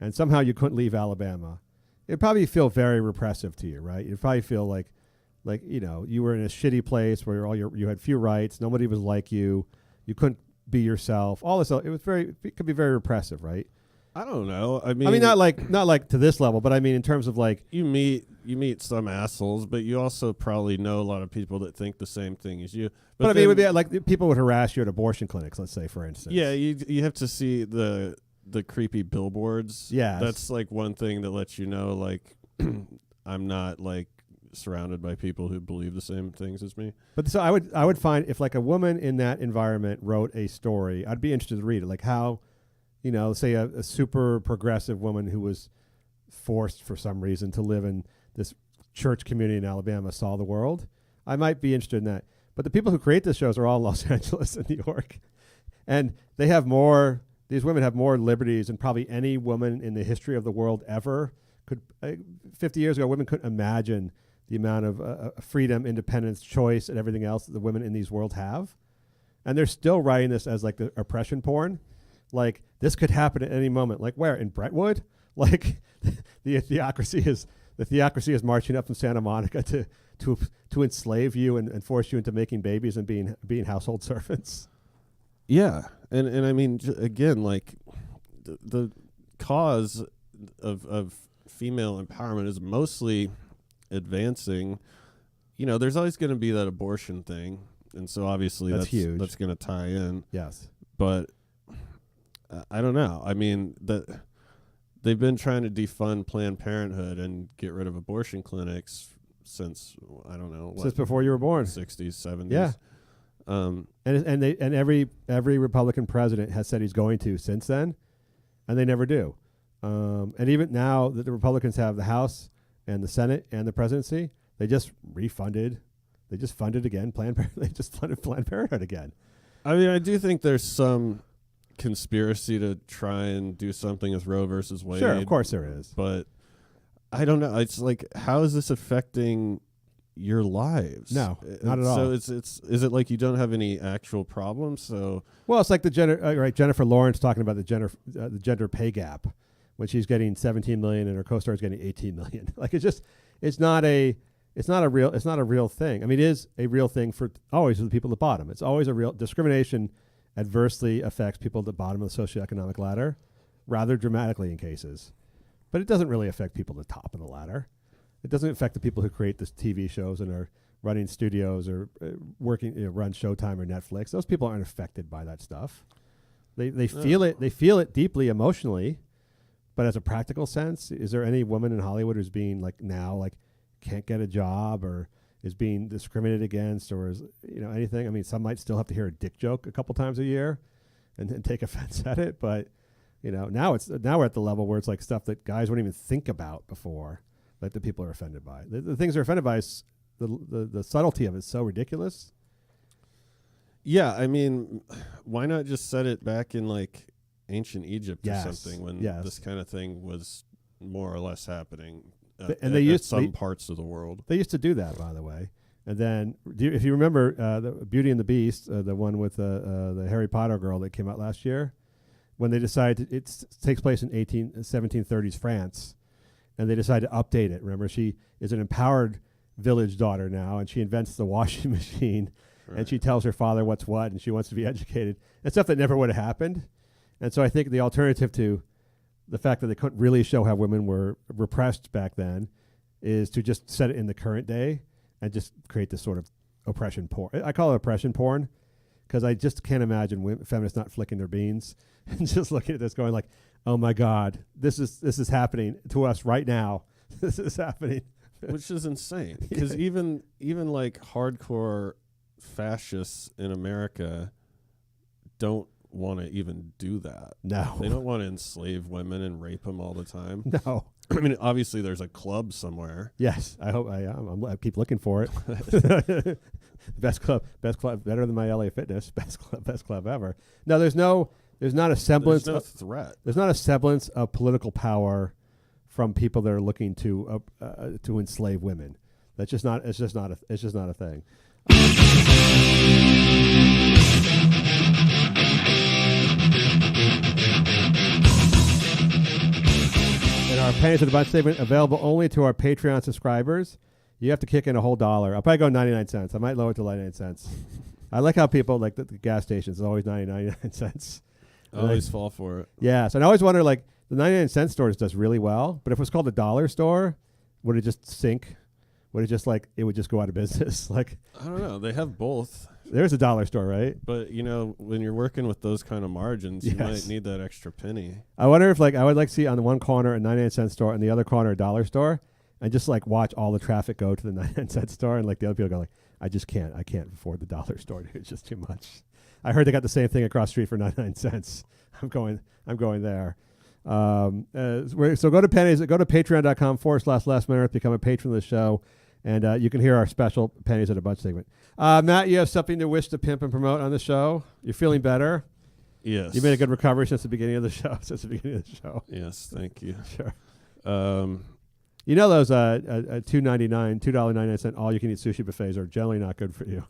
and somehow you couldn't leave Alabama, it'd probably feel very repressive to you, right? You'd probably feel like you were in a shitty place where you had few rights, nobody was like you, You couldn't be yourself. All this. It could be very repressive, right?
I don't know. I mean,
not like to this level, but I mean in terms of like
you meet some assholes, but you also probably know a lot of people that think the same thing as you.
But I mean, it would be like people would harass you at abortion clinics, let's say, for instance.
Yeah, you have to see the creepy billboards.
Yeah,
that's like one thing that lets you know, like, I'm not like surrounded by people who believe the same things as me.
But so I would find if like a woman in that environment wrote a story, I'd be interested to read it. Like how, say a super progressive woman who was forced for some reason to live in this church community in Alabama saw the world. I might be interested in that. But the people who create the shows are all in Los Angeles and New York. And they have these women have more liberties than probably any woman in the history of the world ever could. 50 years ago, women couldn't imagine the amount of freedom, independence, choice, and everything else that the women in these worlds have. And they're still writing this as like the oppression porn. Like this could happen at any moment. Like where? In Brentwood? Like the theocracy is marching up from Santa Monica to enslave you and force you into making babies and being household servants.
Yeah, and I mean again, like the cause of female empowerment is mostly advancing. There's always going to be that abortion thing, and so obviously that's huge. That's going to tie in.
Yes,
but I don't know. I mean they've been trying to defund Planned Parenthood and get rid of abortion clinics since I don't know
since before you were born,
60s, 70s.
Yeah. And every Republican president has said he's going to since then, and they never do. And even now that the Republicans have the House and the Senate and the presidency, they just funded again they just funded Planned Parenthood again.
I mean, I do think there's some conspiracy to try and do something with Roe versus Wade.
Sure, of course there is.
But I don't know. It's like, how is this affecting your lives?
No, not at all.
So is it like you don't have any actual problems? So
it's like the Jennifer Lawrence talking about the gender pay gap when she's getting $17 million and her co-star is getting $18 million. Like it's not a real thing. I mean, it is a real thing for the people at the bottom. It's always a real discrimination. Adversely affects people at the bottom of the socioeconomic ladder rather dramatically in cases. But it doesn't really affect people at the top of the ladder. It doesn't affect the people who create this TV shows and are running studios or run Showtime or Netflix. Those people aren't affected by that stuff. They feel it. They feel it deeply emotionally. But as a practical sense, is there any woman in Hollywood who's being can't get a job or is being discriminated against or is anything? I mean, some might still have to hear a dick joke a couple times a year and take offense at it. But now we're at the level where it's like stuff that guys wouldn't even think about before. That the people are offended by. The things they're offended by is the subtlety of it is so ridiculous.
Yeah, I mean, why not just set it back in like ancient Egypt or something when this kind of thing was more or less happening some parts of the world.
They used to do that, by the way. And then, if you remember the Beauty and the Beast, the one with the Harry Potter girl that came out last year, when they decided it takes place in 1730s France, and they decided to update it. Remember, she is an empowered village daughter now, and she invents the washing machine, and she tells her father what's what, and she wants to be educated. And stuff that never would have happened. And so I think the alternative to the fact that they couldn't really show how women were repressed back then is to just set it in the current day and just create this sort of oppression porn. I call it oppression porn because I just can't imagine feminists not flicking their beans and just looking at this going like, oh my God, this is happening to us right now. This is happening.
Which is insane because even like hardcore fascists in America don't want to even do that.
No.
They don't want to enslave women and rape them all the time.
No.
I mean, obviously there's a club somewhere.
Yes. I hope I keep looking for it. Best club, better than my LA Fitness, best club ever. No, there's not a semblance
of threat.
There's not a semblance of political power from people that are looking to enslave women. It's just not a thing. And our pennies to the bunch statement available only to our Patreon subscribers. You have to kick in a whole $1. I'll probably go 99 cents. I might lower it to 99 cents. I like how people like the gas stations is always 99 cents.
I always fall for it.
Yeah, so I always wonder like the 99 cent store does really well, but if it was called the dollar store, would it just sink? Would it just like it would just go out of business? Like
I don't know. They have both.
There's a dollar store, right?
But you know, when you're working with those kind of margins, you might need that extra penny.
I wonder if like I would like to see on the one corner a 99 cent store and the other corner a dollar store, and just like watch all the traffic go to the 99 cent store, and like the other people go like, I can't afford the dollar store, dude. It's just too much. I heard they got the same thing across the street for 99 cents. I'm going there. So go to Pennies, go to patreon.com/Last Man Earth, become a patron of the show, and you can hear our special Pennies at a Bunch segment. Matt, you have something to wish to pimp and promote on the show? You're feeling better?
Yes.
You made a good recovery since the beginning of the show.
Yes, thank you.
Sure. You know those $2.99 all you can eat sushi buffets are generally not good for you.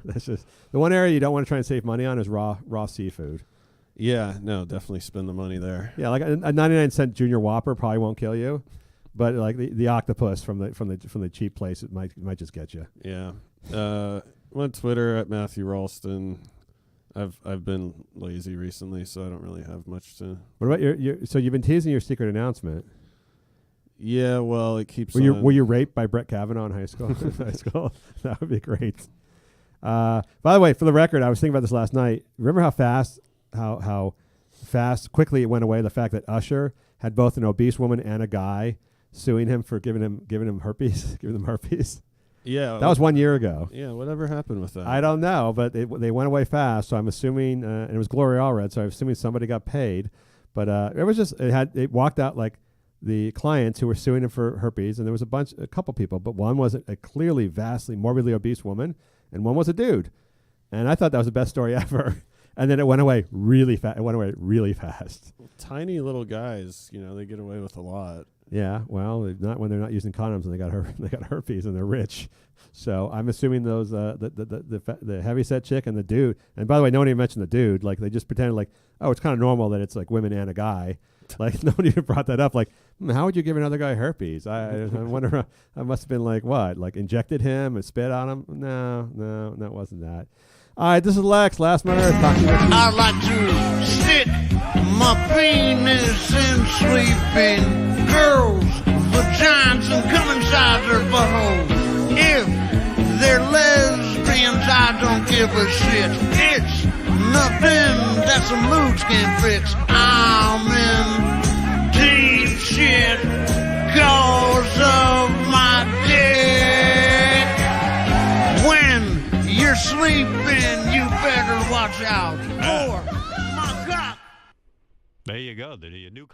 That's just the one area you don't want to try and save money on is raw seafood.
Yeah, no, definitely spend the money there.
Yeah, like a 99 cent Junior Whopper probably won't kill you, but like the octopus from the cheap place, it might just get you.
Yeah. I'm on Twitter at Matthew Ralston. I've been lazy recently, so I don't really have much to.
What about so you've been teasing your secret announcement?
Yeah, well, it keeps.
Were you raped by Brett Kavanaugh in high school? That would be great. By the way, for the record, I was thinking about this last night. Remember how quickly it went away. The fact that Usher had both an obese woman and a guy suing him for giving him herpes, giving them herpes.
Yeah,
that was 1 year ago.
Yeah, whatever happened with that?
I don't know, but they went away fast. So I'm assuming, and it was Gloria Allred. So I'm assuming somebody got paid. But it was just it walked out like the clients who were suing him for herpes, and there was a couple people, but one was a clearly vastly morbidly obese woman, and one was a dude. And I thought that was the best story ever. And then it went away really fast. It went away really fast.
Tiny little guys, they get away with a lot.
Yeah, well, not when they're not using condoms and they got herpes and they're rich. So I'm assuming those the heavyset chick and the dude. And by the way, no one even mentioned the dude. Like they just pretended like, oh, it's kind of normal that it's like women and a guy. Like nobody even brought that up. Like, how would you give another guy herpes? I wonder. I must have been like what? Like injected him and spit on him? No, that wasn't that. All right, this is Lex. Last Man Earth.
I like to stick my penis in sleeping girls' vaginas and come inside their buttholes. If they're lesbians, I don't give a shit. It's nothing that some moods can fix. I'm in deep shit cause of my dick. When you're sleeping, you better watch out for my cock.
There you go. The new